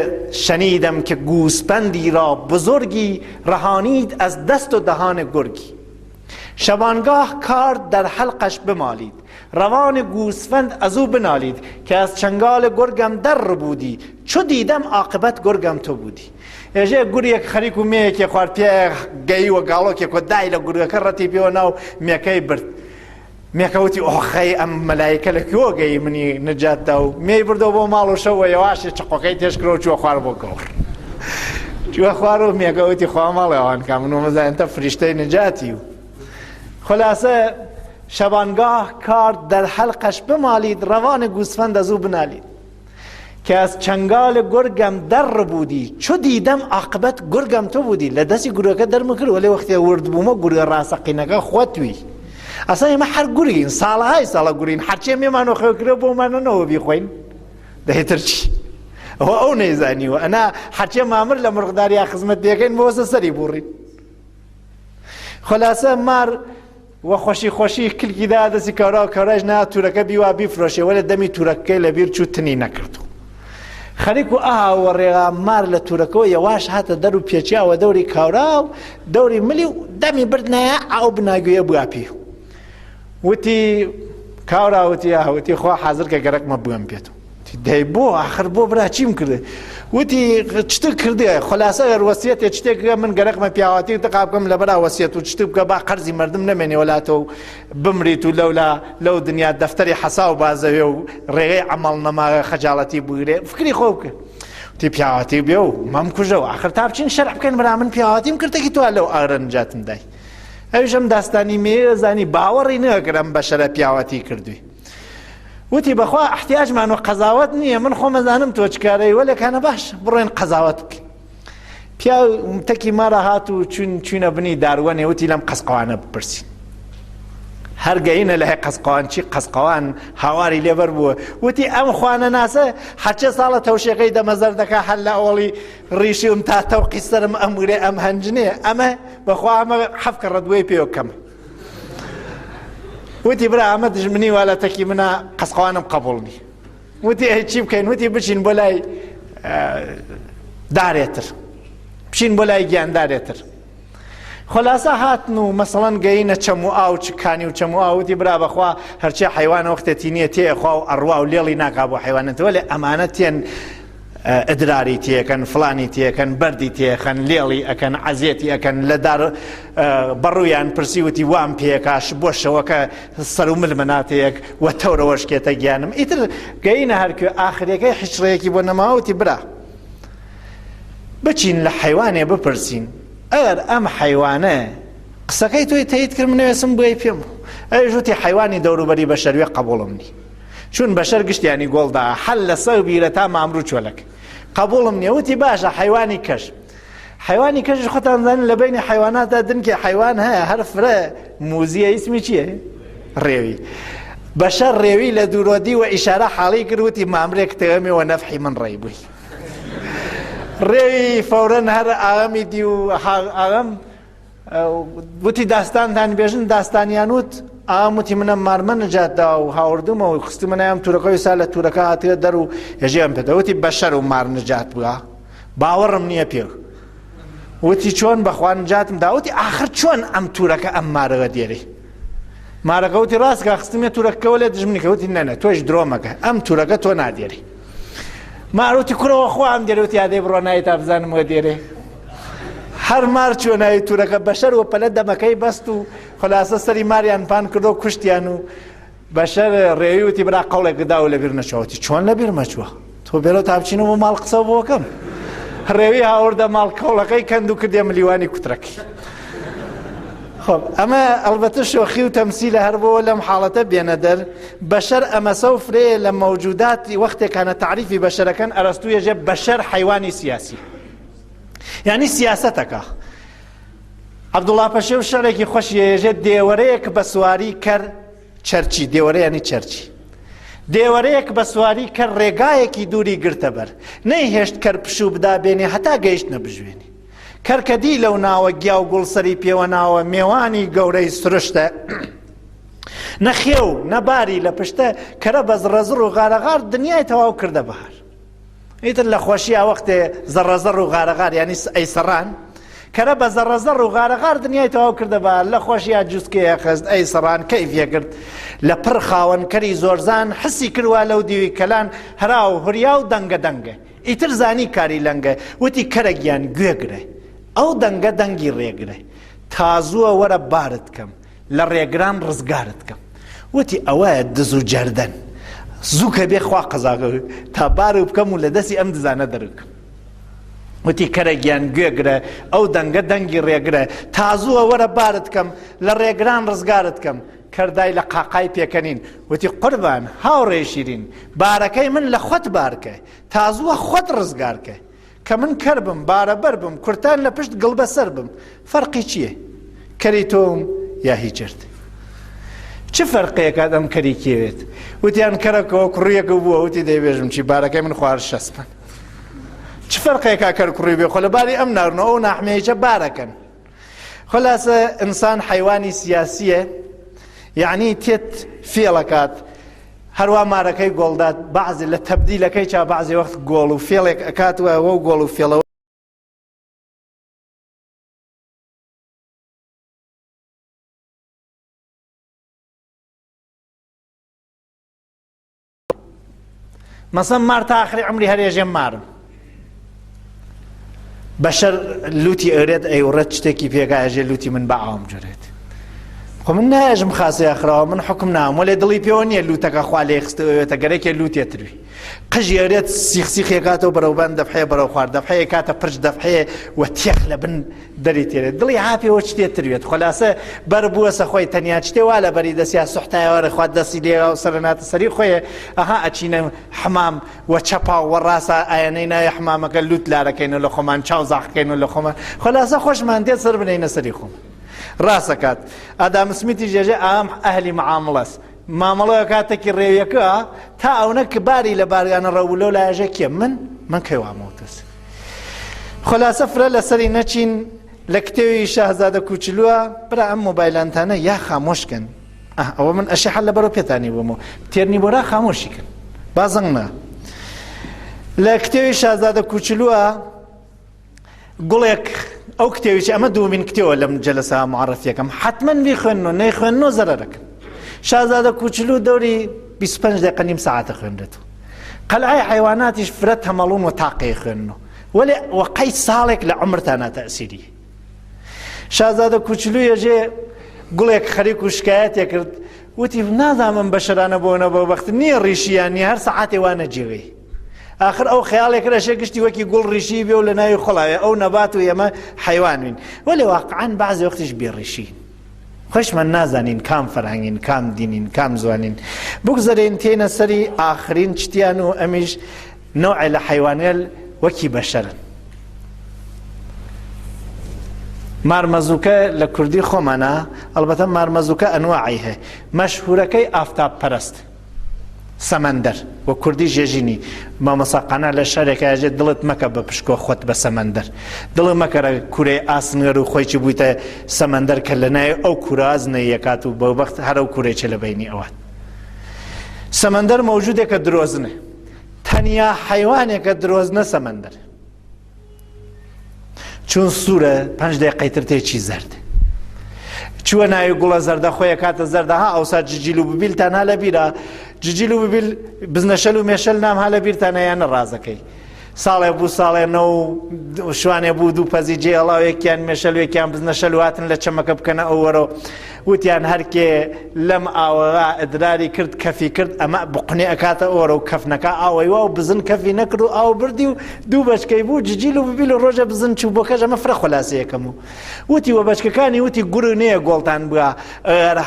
شنیدم که گوسپندی را بزرگی رهانید از دست و دهان گرگی شبانگاه کار در حلقش بمالید روان گوسفند از او بنالید که از چنگال گرگم در بودی چو دیدم عاقبت گرگم تو بودی ئێژێ گوریەک خەریک و مێیەکی خوارد پێ گەی و گاڵۆکێک و دای لە گورگەکە ڕەتی پێوە ناو مێکەی برد مێکەوتی ئۆخەی ئەم مەلایکە لە کوێوە گەی منی نەجاتدا و مێی بردەوە بۆ ماڵ و شەوە یەواشی چقۆکەی تێشکرۆ و چووە خوار بۆ گەڵ چووە خوار و مێکەوتی خوا ماڵی ئەوان کا من ومەزانتە فریشتەی نەجاتی و خلاصە شبانگاه کار در حلقش بمالید روان گوسفند از او بنالید که از چنگال گرگم در بودی چو دیدم عاقبت گرگم تو بودی لە دەستی گورەکە دەرمەکرد وەلێ وەختی ورد بوومە گورگە ڕاستەقینەکە خۆتوی ئەسا ئێمە هەر گورگین ساڵەهای ساڵە گورین هەرچێ مێمانەوە خێوکرێ بۆمانەوە بیخۆین دەهێتر چی ئەوە ئەو نەیزانیوە ئەنا هەرچێ مامر لە مرغداریا خزمەت پێکەین بۆسە سەری بوڕین خلاصە مار وە خۆشی خۆشی کلکی دا دەستی کەوراوە کەورایش نا توورەکە بیوا بیفرۆشێ وەلە دەمی توورەکەی لەبیر چوو تنی نەکردو خەریک و ئاوە ڕێغا مار لە توورەکەەوە یەواش هاتە دەر و پێچیاوە دەوری کاورا و دەوری ملی و دەمی بردنایە ئاو بناگوێ بووە پێ وتی کاوراوتی ئاوتی خوا حەزر کە گەرەکمە بووەم پێێت دەی بۆ ئاخر بۆ برا چیم کرد وتی چتە کردێ خلاصە ئەگەر وەسیەتێ شتێک من گەرەکمە پیاوەتی تقا بکەم لەبەرا وەسیەت و شت بکە با قەرزی مردم نەمێنێ وڵاتەوە بمریت و لەو دنیا دەفتەری حەسا و بازەوێ و ڕێگەی عەمەڵ نەما خەجاڵەتی بگرێ فکری خۆ بکە وتی پیاوەتی بێ و مەم کوژەوە ئاخر تا بچین شەرح بکەین برا من پیاوەتیم کردێکی توە لەو ئاگرە نەجاتم دای ئەویشم داستانی مێ زانی باوەڕی نەکردم بە شەرە پیاوەتی کردووی وتی بەخوا احتیاجمان و قەزاوەت نییە من خۆ مەزانم تۆ چکارەی وەلێکانە باش بڕێن قەزاوەت بکەین پیا تەکی مارە هات و چوونە بنی داروەنێ وتی لەم قەسقەوانە بپرسین هەر گەینە لە هەی قەسقەوان چی قەسقەوان هاواری لێبەر بووە وتی ئەم خوانە ناسە هەرچە ساڵە تەوشێقەی دەمەزەر دەکا هەر لە ئەوڵی ڕیشیم تا تەوقی سەرم ئەم گرێ ئەم هەنجنێ ئەمە بەخوا ئەمە حەفکە ڕەدوەی پێوە کەمە وتی برا ئەمە دژمنی وا لە تەکی منە قەسقەوانم قەبوڵنی وتی ئەی چی بکەین وتی بچین بۆ لای دارێتر بچین بۆ لای گیاندارێتر خلاصە هاتن و مەسەڵەن گەینە چەمو ئاو چکانی و چەمو ئاوتی برا بەخوا هەرچی حیوانە وەختێتی نییە تێخوا و ئەڕوا و لێڵی ناکا بۆ حیوانەتەوە لێ ئەمانە تێن ئەدراری تێکەن فڵانی تێکەن بەردی تێخەن لێڵی ئەکەن عەزیەتی ئەکەن لە دار بەڕوویان پرسیوتی وام پێکاش بۆ شەوەکە سەر و ملمە ناتەیەک وە تەورەوە شکێتە گیانم ئیتر گەینە هەرکوێ ئاخرەکەی حیشڕەیەکی بۆ نەماوەتی برا بچین لە حیوانێ بپرسین ئەگەر ئەم حیوانە قسەکەی تۆی تەیید کرد منەوێسم بۆی پێم ئەوژوتی حیوانی دەوروبەری بەشەروێ قبوڵم نی چون بەشەر گشتیانی گۆڵدا حەل لە سەو بیرە تا مامرو چۆلەک قبوڵم نییە وتی باشە حیوانی کەش حیوانی کەش خۆتان زانن لە بینی حیواناتە دنکێ حیوان هەیە هەر فرە موزیە ئیسمی چییە؟ ڕێوی بەشەر ڕێوی لە دوورۆدی و ئیشارە حاڵی کرد وتی مامرێک تەوەمێەوە نەفحی من ڕێی بووی ڕێوی فەورەن هەر ئاغەمی دی و ئاغەم وتی داستانتان بێژن داستانیان وت ئاموتی منە مارمە نەجاتدا و هاوردمەوە و خستی منەیەم تورەکەی سا لە تورەکە هاتیە دەر و هێژیان پێدەوتی بەشەر و مار نەجات بووە باوەڕم نییە پێ وتی چۆن بەخوا نەجاتم داوتی ئاخر چۆن ئەم تورەکە ئەم مارەوە دێری مارەکە وتی ڕاستکە خستمێ تورەکەەوە لێ دژمنیکە وتی نەنە تۆش درۆمەکە ئەم تورەکە تۆ نادێری ماروتی کوڕەوە خۆ ئەم دێرەوتی یادەی بڕۆ نایە تا بزانم وە دێرێ هەر مار چۆنایی تورەکە بەشەر و پەلە دەمەکەی بەست و خلاصە سەری ماریان پان کردو و کوشتیان و بەشەر ڕێوی وتی برا قەوڵێک گدا و لەبیر نەچەوەتی چۆن لەبیر مەچووە تۆ بێرە تا بچینەوە ماڵ قسە بۆکەم ڕێوی هاوردە ماڵ قەوڵەکەی کەند و کردێ ملیوانی کوترەکەی خۆب ئەمە ئەلبەتە شۆخی و تەمسیلە هەر بۆ لەم حاڵەتە بێنە دەر بەشەر ئەمەسە و فرێ لە مەوجوداتی وەختێکانە تعریفی بەشەرەکەن ئەرەستو یەژێ بەشەر حیوانی سیاسی یعنی سیاسەتەکە عەبدوڵڵا پەشێو شەڕێکی خۆشی هێژێ دێوەرەیەک بە سواری کرد چەرچی دێوەرە یعنی چەرچی دێوەرەیەک بە سواری کرد ڕێگایەکی دووری گرتە بەر نەیهێشت کەر پشوو بدابێنێ هەتا گەیشت نەبژوێنی کەرکەدی لەو ناوە گیا و گوڵسەری پێوە ناوە میێوانی گەورەی سروشتە نەخێ و نەباری لە پشتە کەرە بە زڕەزڕ و غارەغار دنیای تەواو کردە بەهار ئیتر لە خۆشییا وەختێ زەڕەزەڕ و غارەغار یعنی ئەیسەڕان کەرە بە زەڕەزەڕ و غارەغار دنیای تەواو کردە بەهار لە خۆشییا جوستکەیە خست ئەیسەڕان کەیفیە کرد لە پڕ خاوەنکەری زۆرزان حسی کردوە لەو دیوی کەلان هەرا و هوریا و دەنگە دەنگە ئیتر زانی کاری لەنگە وتی کەرەگیان گوێگرە ئەو دەنگە دەنگی ڕێگرە تازووە وەرە بارت کەم لە ڕێگران ڕزگارت کەم وتی ئەوەیە دز و جەردەن زوو کە بێ خوا قەزاکە تا بار بکەم و لە دەستی ئەم دزانە دەرکەم وتی کەرەگیان گوێگرە ئەو دەنگە دەنگی ڕێگرە تازووە وەرە بارت کەم لە ڕێگران ڕزگارت کەم کەردای لە قاقای پێکەنین وتی قوربان هاوڕێ شیرین بارەکەی من لە خۆت بارکە تازووە خۆت ڕزگارکە کە من کەر بم بارەبەر بم کورتان لە پشت گڵبە سەر بم فەرقی چییە کەری تۆم یا هیچرد چه فەرقەیەکات ئەم کەری کێوێت وتیان کەرەکەوە کوڕیەکە بووە وتی دەیبێژم چی بارەکەی من خوار شەسپن چه فەرقەیەکا کەر کوڕی بێ خۆ لەباری ئەم نارنەوە و ناحمەیەکە بارەکەن خلاصە ئینسان حیوانی سیاسیە یعنی تێت فێڵەکات هەروە مارەکەی گۆڵدات بەعزێ لە تەبدیلەکەی چا بەعزێ وەخت گۆڵ و فێڵێک ئەکاتوە ئەوە و گۆڵ و فێڵەوە مەسەڵەن مار تا ئاخری عمری هەرێژێ مارم بەشەر لوتی ئەرێت ئەیوڕێت شتێکی پێکایەژێ لوتی من بە ئاوم جۆرێت خۆ من نایژم خاسەیە خراوە من حکم نام وەلێ دڵی پێوە نییە لوتەکە خوا لێ خستەوێتە گەرەێکێ لوتێتروی قژی ئەرێت سیخسیخێکاتەوە بەرەوبەن دەفحەیە بەرەو خوارد دەفحەیە کاتە پرچ دەفحەیە وە تێخ لە بن دەری تێرێت دڵی هاپێەوە چتێتروێت خۆلاسە بەر بووە سە خۆی تەنیا چتێ وا لە بەری دەسیا سوحتایەوەرە خوا دەستی لێرا و سەرناتە سەری خۆیە ئەها ئەچینە حمام وە چەپا و ڕاستە ئایەنەی ناوی حمامەکە لوت لارەکەینەوە لە خۆمان چاو زاخکەینەوە لە خۆمان خۆلاسە خۆشمان دێت سەر بنینە سەری خۆم ڕاستەکات ئادام سمیتی ژێژێ ئام ئەهلی معامڵەس مامەڵەوە کاتێکی ڕێویەکە تا ئەوەنە کە باری لە بارگانە ڕەولۆ لایەژە کێ من کەوامەوتەس خۆلاسە فرە لەسەری نەچین لە کتێوی شاهزادە کوچلووە برا ئەم مۆبایلانتانە یا خامۆشکن ئەوە من ئەشی حەل لەبەرەوە پێتانی بوومەوە تێرنی بۆرا خامۆشیکن بازەنگمە لە کتێوی شاهزادە کوچلووە گوڵێک ئەو کتێویی ئەمە دوومین کتێوە لەم جەلسە معرفیەکەم حتمەن بیخوێنەوە نەیخوێنەوە زەرەرەکەن شازادە کوچلو دەوری 25 دقیقە نیم ساعتە خوێندرێتەوە قەلعەی حەیواناتیش فرە تەمەڵون و تاقەی خوێننەوە وەلێ وەقەی ساڵێک لە عومرتانە تەئسیری. شازادە کوچلو یەژێ گوڵێک خەریک و شکایەتێ کرد وتی نازانم بەشەرانە بۆنە بۆ بەخت نییە ڕیشیان نیە هەر سەعاتێ وانە جێوێ آخر ئەو خەیاڵێک رەشێ گشتی وەکی گوڵ ڕیشی بێ و لە ناوی خۆڵاوێ ئەو نەبات و ئێمە حەیوانوین وەلێ واقعان بەعزێ وەختیش بێڕیشی خۆشمان نازانین کام فەرهەنگین کام دینین کام زوانین بگذەرێن تێنە سەری ئاخرین چتیان و ئەمیش نوعی لە حەیوانێل وەکی بەشەرن. مارمەزووکە لە کوردی خۆمانە ئەلبەتە مارمەزووکە ئەنواعی هەیە مەشهوورەکەی ئافتاب پەرست سەمەندەر وە کوردی ژێژینی مامەساقانە لە شارێکە ئەژێت دڵت مەکە بە پشکۆ خۆت بە سەمەندەر دڵ مەکەرە کوورەی ئاسنگەر و خۆیکی بوویتە سەمەندەر کە لە ناوی ئەو کوورە ئازنەی یەکات و بەوبەخت هەر ئەو کوورێکە لە بینی ئەوات. سەمەندەر مەوجودێکە درۆزنە تەنیا حەیوانێکە درۆزنە سەمەندەر چون سوورە 5 دقیقەی تێکی زەرد چووە ناوی گوڵە زەردە خۆیە کاتە زەردەها ئەوسا ججیل و ببیلتان ها لە بیرە ججیل و ببیل بزنەشەل و مێشەل نام ها لە بیرتانە یانە ڕازەکەی ساڵێ بوو ساڵێنە و شوانێ بوو دوو پەزی جێ هەڵاوێکیان مێشەلوێکیان بزنەشەل واتن لە چەمەکە بکەنە ئەووەرە وتیان هەرکێ لەم ئاوەغا ئەدراری کرد کەفی کرد ئەمە بقنێ ئەکاتە ئەوەرە و کەفنەکە ئاوەی وا و بزن کەفی نەکرد و ئاو بردی و دوو بەچکەی بوو ججیل و ببیل و ڕۆژە بزن چوو بۆ کەژ ئەمە فرە خۆلاسەیەکەم و وتی وە بەچکەکانی وتی گوڕ نەیە گۆڵتان بووە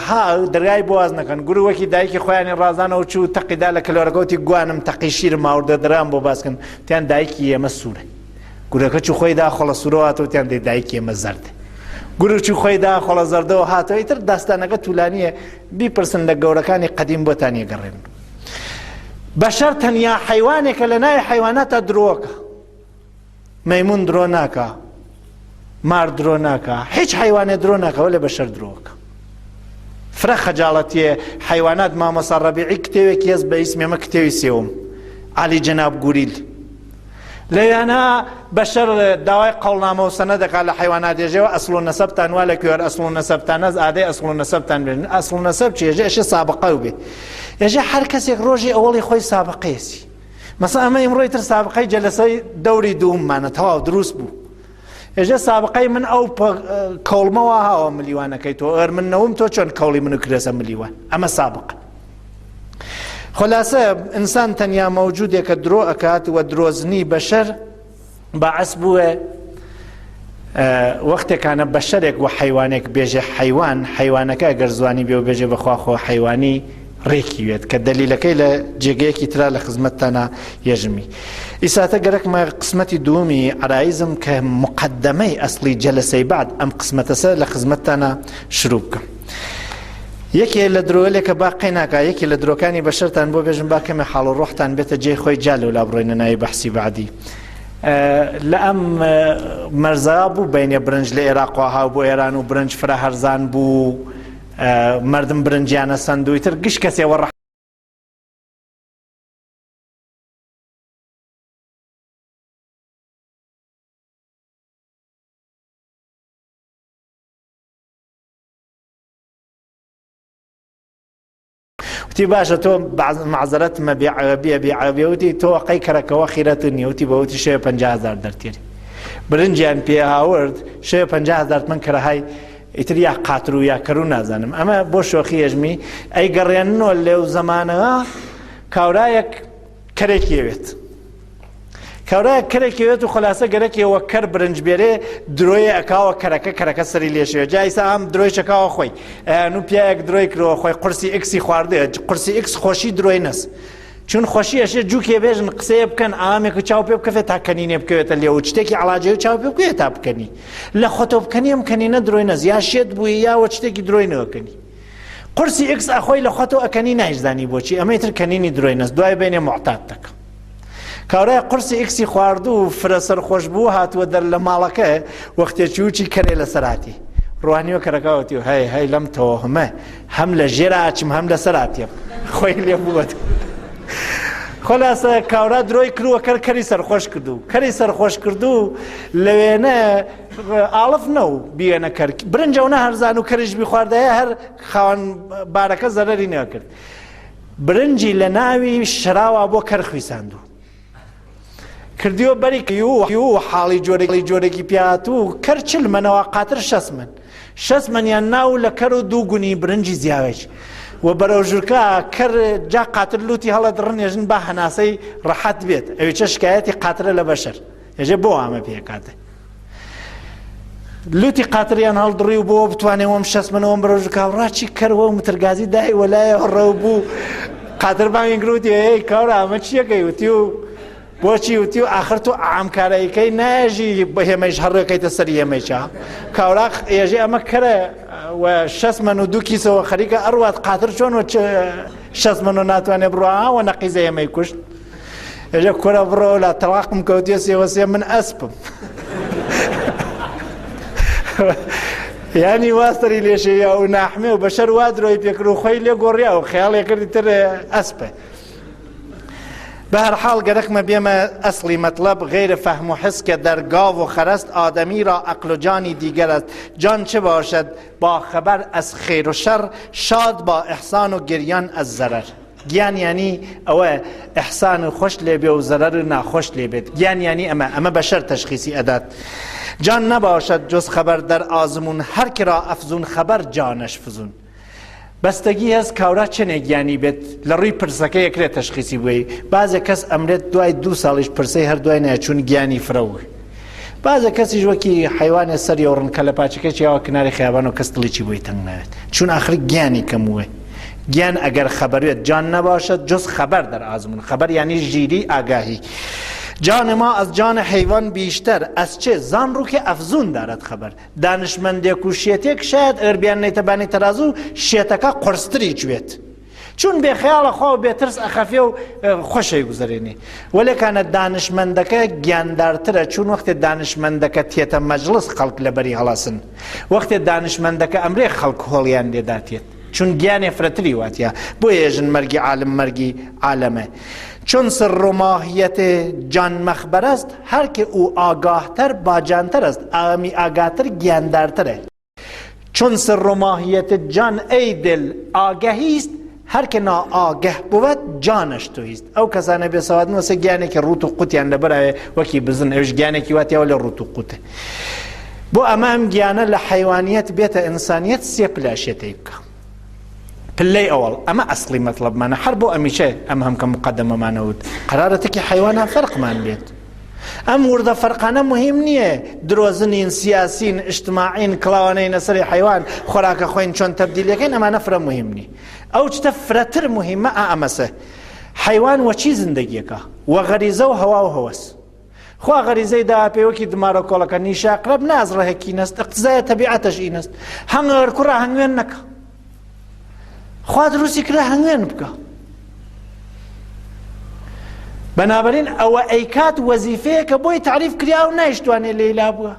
ها دەرگای بۆواز نەکەن گوڕ وەکی دایکی خۆیانی ڕازانەوە چوو تەقیدا لە کەلۆرەکەوتی گوانم تەقی شیرم ماوردە دەرام بۆ باسکەن تیان دایکی ئێمە سوورە گورەکە چوو خۆی داخۆڵە سوورەواتەوە تیان دەی دایکی ئێمە زەردە گورچی خۆی داخۆڵە زەردەوە هاتەوە ئیتر داستانەکە توولانیە بیپرسن لە گەورەکانی قەدیم بۆتان یەگەڕێن. بەشەر تەنیا حەیوانێکە لە ناوی حەیواناتە درۆکە مەیمون درۆ ناکە مار درۆ ناکە هیچ حەیوانێ درۆ ناکەوە لە بەشەر درۆکە فرە خەجاڵەتیە حەیوانات مامۆستا ڕەبیعی کتێوێکی هەست بە ئیسمی ئەمە کتێوی سێوم عەلی جەناب گوریل لەوانە بەشەر داوای قەڵنامە و سەنە دەکات لە حەیوانات ێژێەوە ئەسڵ و نەسەبتان وا لە کوێوەر ئەسڵ و نەسەبتان نەز ئادەی ئەسڵ و نەسەبتان بێن ئەسڵ و نەسەب چی ێژێ ئەشێ سابقە و بێ ێژێ هەر کەسێک ڕۆژی ئەوڵی خۆی سابقەیەسی مەسا ئەمە ئیمڕۆی تر سابقەی جەلسەی دەوری دووممانە تەواو دروست بوو ێژێ سابقەی من ئەو کەوڵمەوە هاوە ملیوانەکەی تۆ ئەر من نەوم تۆ چۆن کەوڵی من و کرێسە ملیوان ئەمە سابقە. خلاصە ئینسان تەنیا مەوجودێکە درۆ ئەکات و درۆزنی بەشەر باعث بووە وەختێکانە بەشەرێک و حەیوانێک بێژێ حەیوان حەیوانەکە ئەگەر زوانی بێ و بێژێ بەخواخۆ حەیوانی ڕێکیوێت کە دەلیلەکەی لە جێگەیەکی ترا لە خزمەتتانە یەژمی. ئیساتە گەرەکمە قسمەتی دووەمی عرایزم کە مقدمەی ئەسڵی جەلسەی بعد ئەم قسمەتەسە لە خزمەتتانە شروع بکەم. یەکێ لە درۆلێکە باقی ناکە یەکی لە درۆکانی بەشەرتان بۆ بێژم باکەمە حاڵ و ڕۆحتان بێتە جێی خۆی جال و لا بڕۆینە ناوی بەحسی بعدی. لە ئەم مەرزا بوو بینێ برنج لە عێراقوا هاو بۆ ئێران و برنج فرە هەرزان بوو مردم برنجیانە سند و ئیتر گشت کەسێوە وتی باشە تۆ معزەرەتمە بێعەوەبیە بێعەوەبیە وتی تۆ وەقەی کەرەکەوە خیرەتت نییە وتی بەوتی شێ 50,000 دەرتێری برنجیان پێ هاورد شێ 50,000 من کەرەهای ئیتر یا قاتر و یا کەرو نازانم ئەمە بۆ شۆخی هێژمی ئەی گەڕێنەوە لێو زەمانەوە کاورایەک کەرێکیەوێت کاورایەک کەرێکیەوێت و خلاصە گەرەکیەوە کەر برنج بێرێ درۆیە ئەکاوە کەرەکە سەری لێشێوە جایسا ئەم درۆی چەکاوە خۆی ئەنوو پیاەک درۆی کرەوە خۆی قورسی ئکسی خواردێ قورسی ئکس خۆشی درۆی نەس چون خۆشی ئەشێ جووکێ بێژن قسەیە بکەن ئامێک و چاو پێ بکەفێت تا کەنینێ بکەوێتە لێ و شتێکی علاجێ و چاو پێ بکەوێت تا بکەنی لە خۆتۆ بکەنی ئەم کەنینە درۆی نەز یا شێت بووی یاوە شتێکی درۆی نەوەکەنی قورسی ئکس ئەخۆی لە خۆتۆ ئەکەنی نایزانی بۆچی ئەمەی تر کەنینی درۆی نەس دوای بینێ معتاد دەکەم کاورای قورسی ئکسی خواردو و فرە سەرخۆش بوو هاتووە دەر لە ماڵەکە وەختێکی وچی کەرێ لە سەراتی ڕوانیوە کەرەکەوەتی و هەی لەم تۆهمە هەم لە ژێرە ئاچم هەم لە سەراتیم خۆی لێ بووەت خلاصە کاورا درۆی کردووە کەری سەرخۆش کردو کەری سەرخۆش کردو لەوێنە ئاڵف نەو بیێنە کەر برنجەونە هەرزان و کەریش بی خواردایە هەر خاوەن بارەکە زەرەری نەکرد برنجی لە ناوی شراوە بۆ کەرخوی ساندوو کردیوە بەری و حاڵی جۆرێکی پیات و کەر چلمەنەوە قاتر 6 مەنیان ناو لە کەر و 2 گونی برنجی زیاوێک و بەرەو ژوورکە کەر جا قاتر لوتی هەڵە دڕنێژن با هەناسەی ڕەحەت بێت ئەوێ چە شکایەتی قاترە لە بەشەر ێژێ بۆ ئامە پێکاتێ لوتی قاتریان هەڵدڕی و بۆ بتوانێ وەم 6 مەنەوەم بەرەو ژوورکە ڕاچی کەرەوە و مترگازی دای وەلایە ڕەو بوو قاتر بانگی گروتی ئەی کاورە ئەمە چیەکەی وتی و بۆچی وتی و ئاخر تۆ ئامکارەیەکەی ناژی بە هێمەیش هەڕێکەیتە سەر هێمەیچە کاوراق ێژێ ئەمە کەرە و 6 مەن و 2 کیسەوە خەریکە ئەڕوات قاتر چۆن 6 مەن و ناتوانێ بڕواوە نەقیزە هێمەی کوشت ێژە کورە بڕۆ لە تەواقم کەوتێ سێوەسێ من ئەسپم یانی واستری لێشەیە و ناحمێ و بەشەر وا درۆی پێکرد و خۆی لێ گۆڕیا و خەیاڵێ کردی تر ئەسپە بەهەرحاڵ گەرەکمە بێمە ئەسڵی مەطلب غێرە فەهم و حس کە دەرگاو و خەرست ئادەمی را عەقل و جانی دیگەر است جان چه باشد با خبر از خیر و شر شاد با احسان و گریان از ضرر گیان یعنی ئەوە ئەحسان و خۆش لێ بێ و زەرەر و ناخۆش لێ بێت گیان یعنی ئەمە بەشەر تەشخیصی ئەدات جان نباشد جز خبر در آزمون هر که را افزون خبر جانش فزون بەستگی هەست کاورا چنێک گیانی بێت لە ڕووی پرسەکە یەکرێت تەشخیصی بووی بازێک کەس ئەمرێت دوای 2 ساڵیش پرسەی هەردوای نایچوون گیانی فرەوە بازێک کەسیش وەکی حیوانێ سەری و ڕنکە لە پاچەکەی چیاوە کناری خیابان و کەس دڵێکی بۆی تەنگ ناوێت چون آخر گیانی کەمووە گیان ئەگەر خەبەرێت جان نباشد جز خبر در آزمون خبر یعنی ژیری ئاگاهی جان ما از جان حیوان بیشتر از چه زان رو که افزون دارد خبر دانشمندێک و شێتێک شاید ئەگەر بیان نەیتەبانی تەرازوو شێتەکە قورستری کوێت چون بێخەیاڵە خوا و بێترس ئەخەفێ و خۆشەی گوزەرێنێ وەلێکانە دانشمەندەکە گیاندارترە چون وەختێ دانشمەندەکە تێتە مەجلس خەڵک لەبەری هەڵاسن وەختێ دانشمەندەکە ئەمرێ خەڵک هۆڵیان لێداتێت چون گیانێ فرەتری واتیە بۆ ێژن مەرگی عالم مەرگی عالەمە چون سر و ماهیت جان مخبر است هر که او آگاهتر با جانتر است آمی آگاهتر گیاندارتره چون سر و ماهیت جان ای دل آگاهی است هر که ناآگه بود جانش تویست او کسانه به سواد نوسه گیانه که روت و قوتیان لبره وکی بزن اوش گیانه که واتی اولی روت و قوته بو امام گیانه لحیوانیت بیت انسانیت سیپلاشیتی بکا پلەی ئەوڵ ئەمە ئەسڵی مەطلبمانە هەر بۆ ئەمیشە ئەم هەم کە مقدمەمانەوت قرارەتێکی حیوانە فەرقمان بێت ئەم وردە فەرقانە مهم نییە درۆزنین سیاسین اجتماعین کڵاوانەی نەسەری حیوان خۆراکە خۆین چۆن تەبدیلەکەین ئەمانە فرە مهم نی ئەو شتە فرەتر مهمە ئەمەسە حیوان وەچی زندگیەکە وە غەریزە و هەوا و هەوەس خوا غەریزەی دا پێوەکی دمارە کۆڵەکە نیشاقرب نازڕەهەکی نەست اقتزایە تەبیعەتەش ئینەست هەنگەر کوڕە هەنگوێن نەکە خوا دروستی کرا هەنگوێن بکە بەنابەرین ئەوە ئەیکات وەزیفەیە کە بۆی تعریف کریا و نایشتوانێ لێیلا بووە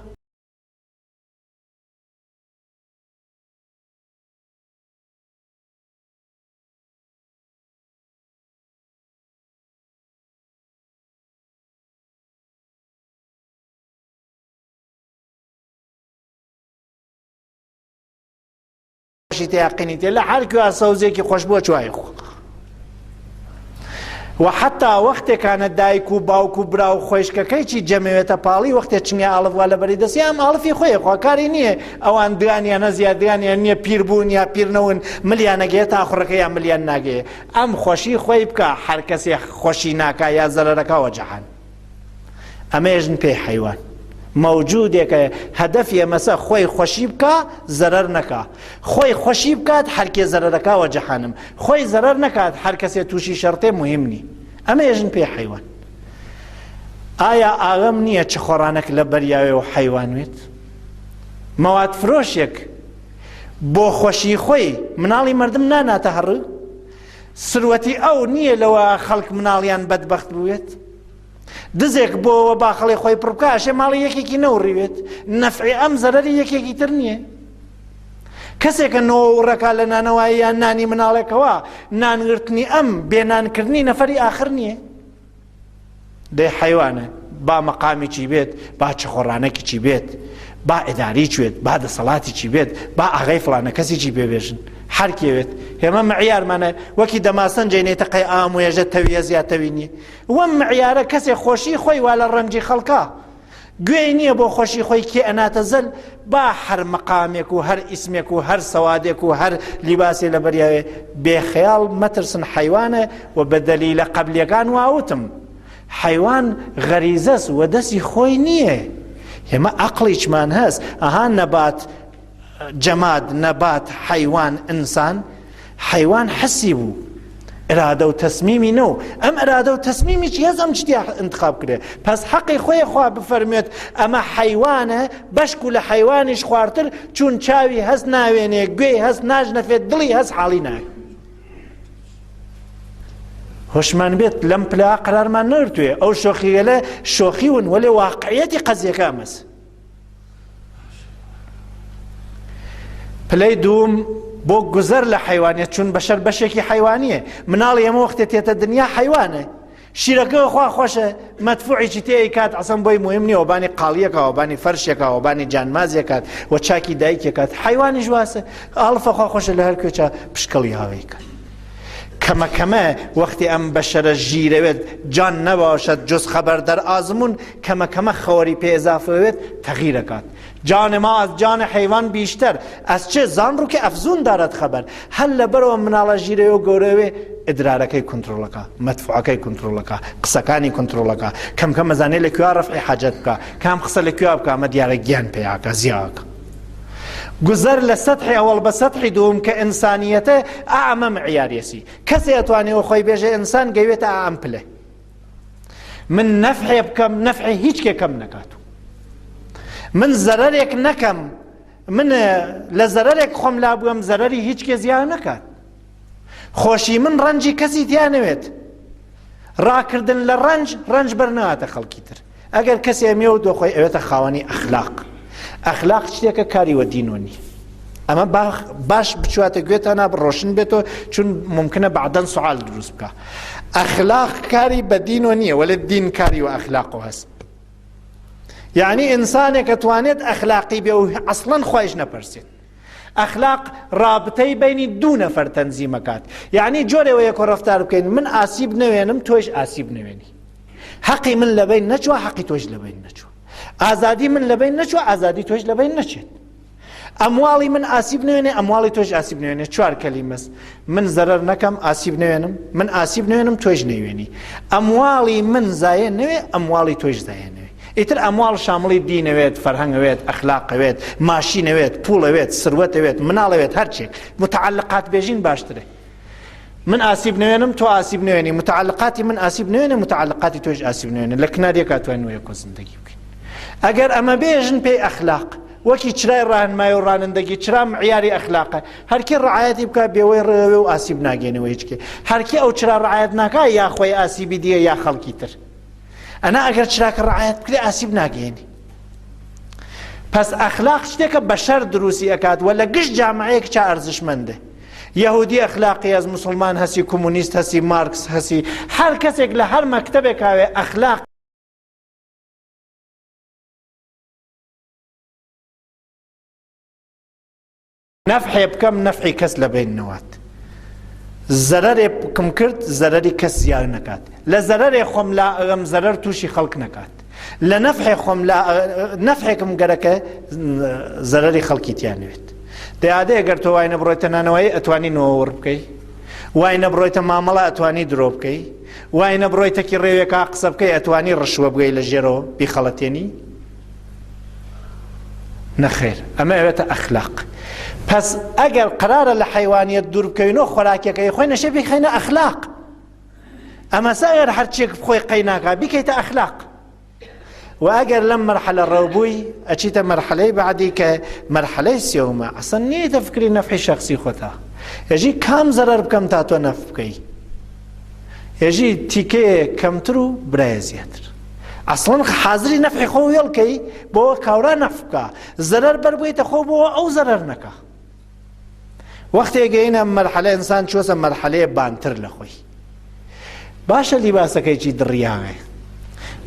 تێقینی تێ لە هەر کوێ سەوزێکی خۆش بووە چوای خۆ و حتا وەختێکانە دایک و باوک و برا و خۆشکەکەیکی جەمەوێتە پاڵی وەختێ چنگە ئاڵفوا لە بەری دەستی ئەم ئاڵفی خۆی خواکاری نییە ئەوان دوانیانە زیادیانیان نییە پیر بوون یا پیر نەون ملیانەگەیە تا خوڕەکە یا ملیان ناگەیە ئەم خۆشی خۆی بکە هەر کەسێ خۆشی ناکا یا زەرەرەکەوە جەهان ئەمەژن پێی حیوان موجودێکە هەدەفی ئەمەسە خۆی خۆشی بکە زەرەر نەکا خۆی خۆشی بکات هەرکێ زەرەرەکەوە جەهانم خۆی زەرەر نەکات هەر کەسێ تووشی شەرتێ مهم نی ئەمەژن پێی حیوان ئایا ئاغەم نییە چ خۆڕانێک لە بەریاوێ و حیوانوێت مەواد فرۆشێک بۆ خۆشی خۆی مناڵی مردم ناناتە هەڕ سروەتی ئەو نییە لەوە خەڵک مناڵیان بەدبەخت بوێت دزێک بۆەوە باخەڵی خۆی پڕبکاشێ ماڵی یەکێکی نەوڕیوێت نەفعی ئەم زەرەری یەکێکی تر نییە کەسێکە نۆڕەکە لە نانەوەی یان نانی مناڵێکەوە نانگرتنی ئەم بێنانکردنی نەفەری ئاخر نییە دەی حیوانە با مەقامیکی بێت با چ خۆڕانێکیی بێت با ئیداری چوێت با دەسەڵاتیی بێت با ئاغای فڵانە کەسیی پێبێژن هەرکێوێت هێمە معیارمانە وەکی دەماسەنجێ نێتەقەی ئاموێژە تەویە زیاتەوی نییە وەم معیارە کەسێک خۆشی خۆی وا لە ڕەنجی خەڵکا گوێی نییە بۆ خۆشی خۆی کێ ئەناتە زەل با هەر مەقامێک و هەر ئیسمێک و هەر سەوادێک و هەر لیباسێ لە بەریاوێ بێخەیاڵ مەترسن حەیوانە و بە دەلیلە قەبلیەکان واوتم حەیوان غەریزەس و دەستی خۆی نییە هێمە عەقڵیچمان هەست ئەها نەبات جەماد نەبات حەیوان ئینسان حەیوان حەسی بوو ئرادە و تەسمیمی نەو ئەم ئرادە و تەسمیمی چی هەز ئەم شتیا انتخاب کرێ پس حەقی خۆی خوا بفەرمێت ئەمە حەیوانە بەشک و لە حەیوانیش خواردتر چون چاوی هەست ناوێنێ گوێی هەست ناژنەفێت دڵی هەست حاڵی ناوێت هۆشمان بێت لەم پلا قرارمان نەرتوێ ئەو شۆخیگەلە شۆخیون وەلێ واقعیەتی قەزیەکە ئەمەس پلەی دووم بۆ گوزەر لە حەیوانیەت چون بەشەر بەشێکی حەیوانیە مناڵی ئەمە وەختێ تێتە دنیا حەیوانە شیرەکە خوا خۆشە مەدفوعێکی تێی کات عەسەن بۆی مهم نییە وەبانی قاڵیەکە وەبانی فەرشێکە وەبانی جانمازێکات وە چاکی دایکێکات حەیوانیش واسە ئاڵفە خوا خۆشە لە هەر کوێچە پشکەڵی هاوەیکە کەمەکەمە وەختی ئەم بەشەرە ژیرەوێت جان نەباشەت جز خەبەر دەر ئازمون کەمەکەمە خەوەری پێ ئێزافەوێت تەغیرەکات جان ما از جان حیوان بیشتر از چه زان رو که افزون دارد خبر هل لبرو مناڵە ژیرەوە و گەورەوێ ئیدرارەکەی کنترۆڵەکە مەدفوعەکەی کنترۆڵەکە قسەکانی کنترۆڵەکە کەمکەم مەزانێت لەکوێ ڕەفعی حاجەت بکە کام قسە لەکوێ بکە ئەمە دیارە گیان پێیاکە زیاکە گوزەر لە سەتحی ئەوەڵ بە سەتحی دووم کە ئینسانیەتە ئەمە معیارێسی کەسێ ئەتوانێەوە خۆی بێژە ئینسان گەوێتە ئەم پلێ من نەفحێ بکەم نەفحی هیچ کێکەم نەکات من زەرەرێک نەکەم من لە زەرەرێک خۆم لا بووم زەرەری هیچ کێ زیان نەکات خۆشی من ڕەنجی کەسی تیانەوێت ڕاکردن لە ڕەنج بەرنەهاتە خەڵکی تر ئەگەر کەسێ ئەمێ و دۆخۆی ئەوێتە خاوەنی ئەخلاق ئەخلاق شتێکە کاری وە دینۆنی ئەمە باش بچواتە گوێتانە بڕۆشن بێتەوە چون ممکنە بەعدەن سوال دروست بکە ئەخلاق کاری بە دینۆ نییە وەلێ دین کاری و ئەخلاق و هەست یعنی ئینسانێک ئەتوانێت ئەخلاقی بێ و ئەسڵەن خۆیش نەپەرسێت ئەخلاق رابطەی بینی دوو نەفەر تەنزیمەکات یعنی جۆرێەوە یەکۆ ڕەفتار بکەین من ئاسیب نەوێنم تۆیش ئاسیب نەوێنی حەقی من لەبین نەچوە حەقی تۆش لەبین نەچوە ئازادی من لەبین نەچوە ئازادی تۆش لەبین نەچێت ئەمواڵی من ئاسیب نوێنێ ئەمواڵی تۆش ئاسیب نوێنێ چوار کەلیمەس من زەرەر نەکەم ئاسیب نوێنم من ئاسیب نوێنم تۆش نەوێنی ئەمواڵی من زایە نوێ ئەمواڵی تۆش زایە نوێ ئیتر ئەمواڵ شامڵی دینەوێت فەرهەنگەوێت ئەخلاقەوێت ماشینەوێت پوڵەوێت سروەتەوێت مناڵەوێت هەرچێک متعلقات بێژین باشترێ من ئاسیب نوێنم تۆ ئاسیب نوێنی متعلقاتی من ئاسیب نوێنێ متعلقاتی تۆش ئاسیب نوێنێ لە کنارێک ئەتوانین وەیەکۆ زندگی بکەین ئەگەر ئەمە بێژن پێی ئەخلاق وەکی چرای ڕاهنمایی و ڕانندگی چرا معیاری ئەخلاقە هەرکی ڕعایەتی بکە بێوەی ڕێوێ و ئاسیب ناگەێنەوە هیچکێ هەرکی ئەو چرا ڕعایەت ناکا یا خۆی ئاسیبی دیە یا خەڵکی تر ئەنا ئەگەر چراکە ڕعایەت بکرێ ئاسیب ناگەێنی پس ئەخلاق شتێکە بەشەر دروستی ئەکات و لە گشت جامعەیەک چا ئەرزشمەندە یەهودی ئەخلاقی هەست موسڵمان هەسی کۆمونیست هەسی مارکس هەسی هەر کەسێک لە هەر مەکتەبێک هاوێ ئەخلاق نەفحێ بکەم نەفحی کەس لە بین نەوات زەرەرێ بکەم کرد زەرەری کەس زیان نەکات لە زەرەرێ خۆم لا ئەم زەرەر تووشی خەڵک نەکات لە نەفحێ خۆم لا نەفحێکم گەرەکە زەرەری خەڵکی تیانەوێت دەیادە ئەگەر تۆ وای نەبڕۆیتە نانەوەی ئەتوانی نۆوەڕ بکەی وای نەبڕۆیتە مامەڵە ئەتوانی درۆ بکەی وای نەبڕۆیتەکی ڕێوێکا قسە بکەی ئەتوانی ڕشوە بگەی لە ژێرەوە بیخەڵەتێنی نەخێر ئەمە ئەوێتە ئەخلاق پس ئەگەر قرارە لە حەیوانیەت دوور بکەوینەوە خۆراکێکەکەی خۆی نەشێ بخەینە ئەخلاق ئەمە سەر هەرچێک بخۆی قەی ناکا بیکەیتە ئەخلاق و ئەگەر لەم مەرحەلە ڕەوبووی ئەچیتە مەرحەلەی بەعدی کە مەرحەلەی سێومە ئەسەن نییتە فکری نەفحی شەخسی خۆتا هێژی کام زەرەر بکەم تا تۆ نەف بکەی هێژی تیکەیە کەمتر و برایە زیاتر ئەسڵەن حازری نەفحی خۆ وێڵکەی بۆ کاورا نەف بکە زەرەر بەربوویتە خۆ بۆ ئەو زەرەر نەکە وەختێک گەینە مەرحەلە ئینسان چۆسە مەرحەلەیە بانتر لە خۆی باشە لیباسەکەیکی دڕیاوێ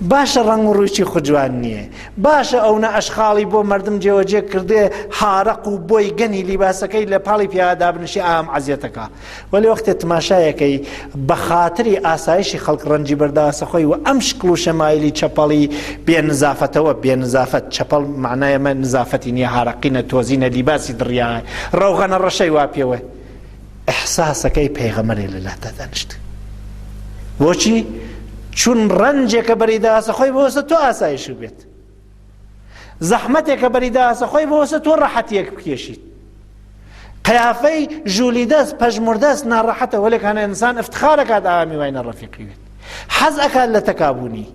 باشە ڕنگ و ڕووی خوجوان نییە، باشە ئەوە ئەشخاڵی بۆ مردم جێوەجێ کردێ هارەق و بۆی گەنی لیباسەکەی لە پاڵی پیادا بنشی ئام عەزیەتەکە، وەلی وەختێ تماشایەکەی بە خاتری ئاسایشی خەڵک ڕەنجی بەرداسە خۆی و ئەم شکل و شەمایلی چەپەڵی بێنزافەتەوە بێنزافەت چەپەڵ معنایەمە نزافەتی نییە، هارەقینە تۆزینە لیباسی دڕیاە ڕەوغەنە ڕەشەی وا پێوە ئەحساسەکەی پێغەمبەرێ لەلاتە دانیشت. بۆچی؟ چون ڕەنجێکە بەریداسە خۆی بۆسە تۆ ئاسایش بێت، زەحمەتێکە بەریداسە خۆی بۆسە تۆ ڕەحەتیەک بکێشیت. قیافەی ژوولی دەست پەژموردەست ناڕەحەتە، وەلێکانە ئینسان افتخارەکات ئامی وای نەڕەفیقی بێت، حەز ئەکات لە تەکابوونی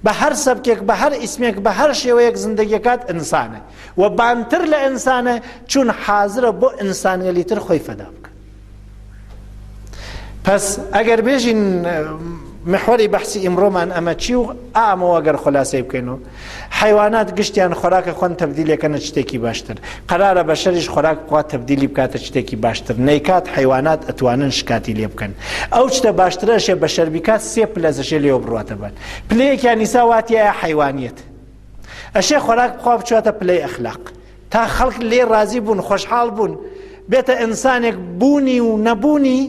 بە هەر سەبکێک بە هەر ئیسمێک بە هەر شێوەیەک زندگیەکات ئینسانە و بانتر لە ئینسانە چون حازرە بۆ ئینسانیەلیتر خۆی فەدا بکە. پس ئەگەر بێژین محوەری بەحسی ئیمڕۆمان ئەمە چی و ئامەوە ئەگەر خلاصەی بکەینەوە، حیوانات گشتیان خۆراکە خۆن تەبدیلەکەنە شتێکی باشتر، قەرارە بەشەریش خۆراک بخوات تەبدیلی بکاتە شتێکی باشتر، نەیکات حیوانات ئەتوانن شکاتی لێ بکەن. ئەو شتە باشترەشێ بەشەر بیکات سێ پلەزەشێ لێوە بڕواتە بن. پلەیەکیان ئیسا واتیایە حیوانیەت، ئەشێ خۆراک بخوا بچواتە پلەی ئەخلاق تا خەڵک لێ رازی بوون خۆشحاڵ بوون بێتە ئینسانێک بوونی و نەبوونی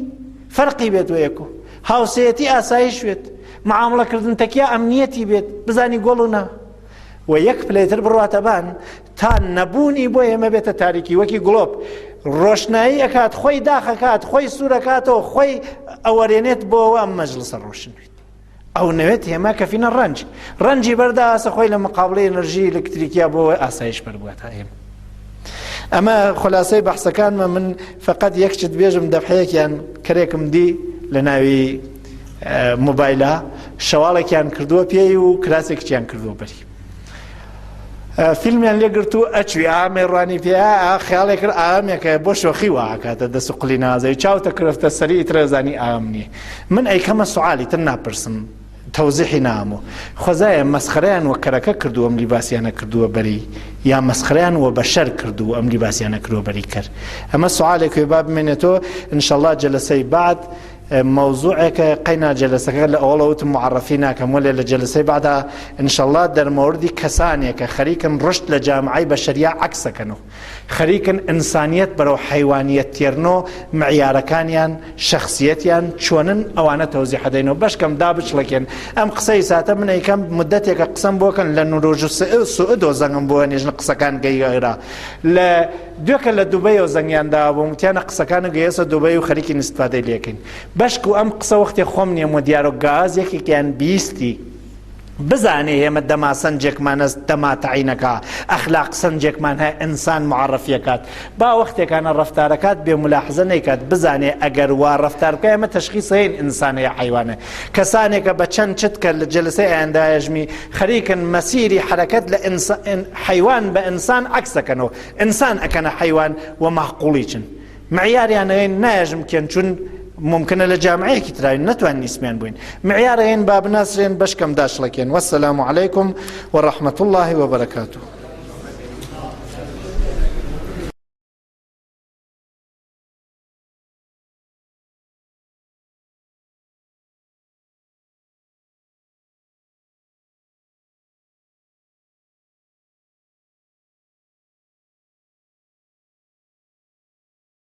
فەرقی بێت وەیەکو، هاوسەیەتی ئاسایش بێت، معامڵەکردن تەکیا ئەمنیەتی بێت، بزانی گۆڵ و نا و یەک پلەیتر بڕواتە بان تا نەبوونی بۆ ئێمە بێتە تاریکی وەکی گڵۆب، ڕۆشنایی ئەکات خۆی داخەکات خۆی سوورەکاتەوە خۆی ئەوەرێنێت بۆەوە ئەم مەجلسە ڕۆشن بێت. ئەو نەوێت هێما کەفینە ڕەنجی بەرداسە خۆی لە مقابلەی ئەنەرژی ئەلکتریکیا بۆەوە ئاسایش بەربوواتە ئێمە. ئەمە خلاصەی بەحسەکانمە. من فقط یەکشت بێژم دەفحەیەکیان کەرێکم دی لە ناوی مۆبایلە شەواڵێکیان کردووە پێی و کراسێکیان کردووە بەری فیلمیان لێگرت و ئەچوی ئامێ ڕوانی پێ خیاڵێک کرد ئامێکە بۆ شۆخی واکاتە دەست و قوڵی نازەی چاوتە کرفتە سەری ترەزانی ئام نییە. من ئەیکەمە سوعالی تر ناپرسم تەوزیحی نامۆ خۆزایە مەسخەرەیان وە کەرەکە کردو ئەم لیباسیانە کردووە بەری یا مەسخەرەیان وە بەشەر کردو ئەم لیباسیانە کردووە بەری کرد. ئەمە سوعالێک کوێ با بمێنێتەوە ئینشەڵڵا جەلسەی بعد موضوعێکە قەینا جەلسەکە لە ئەوڵەوتم معرفی ناکەم وەلێ لە جەلسەی بعدا ئینشەڵڵا دەرمەوردی کەسانێکە خەریکن ڕشت لە جامعەی بەشەریا عەکسەکەنەوە، خەریکن ئینسانیەت بەرەو حەیوانیەت تێرنەوە معیارەکانیان شەخسیەتیان چۆنن ئەوانە تەوزیح دەینەوە بەشکەم دابچڵەکێن. ئەم قسەی ساتە من ئەیکەم مدەتێکە قسەم بۆکەن لە نوروژ سوئدۆ زەنگم بۆ نێژن قسەکان گەیڕا لە دوێکە لە دوبەیەوە زەنگیاندا بۆ متیانە قسەکانە گەیەسە دوبەی و خەریکی استفادەی لێکەین. بەشک و ئەم قسە وەختی خۆم نییە و دیارۆ گاز یەکێکیان بیستی بزانێ ئێمە دەما سەنجێکمانە دەما تەعینەکە ئەخلاق سەنجێکمان هەیە ئینسان معرفیەکات با وەختێکانە ڕەفتارەکات بێ ملاحزە نەیکات بزانێ ئەگەر وا ڕەفتار بکە ئێمە تەشخیص هەیەن ئینسانە یا حەیوانە. کەسانێکە بە چەند چت کە لە جەلسەی ئایندایەژمی خەریکن مەسیری حرەکەت لە حەیوان بە ئینسان عەکسەکەنەوە، ئینسان ئەکەنە حەیوان و مەحقوڵی چن معیاریان هەیەن نایەژم کێن چون ممکنە لە جامعەیەکی تراوین نەتوانین ئیسمیان بووین معیارە هەیەن با بناسرێن بەشکەم داشڵەکێن. وەسەلام عەلەیکم وەڕەحمەتوڵڵاهی وەبەرەکاتوه.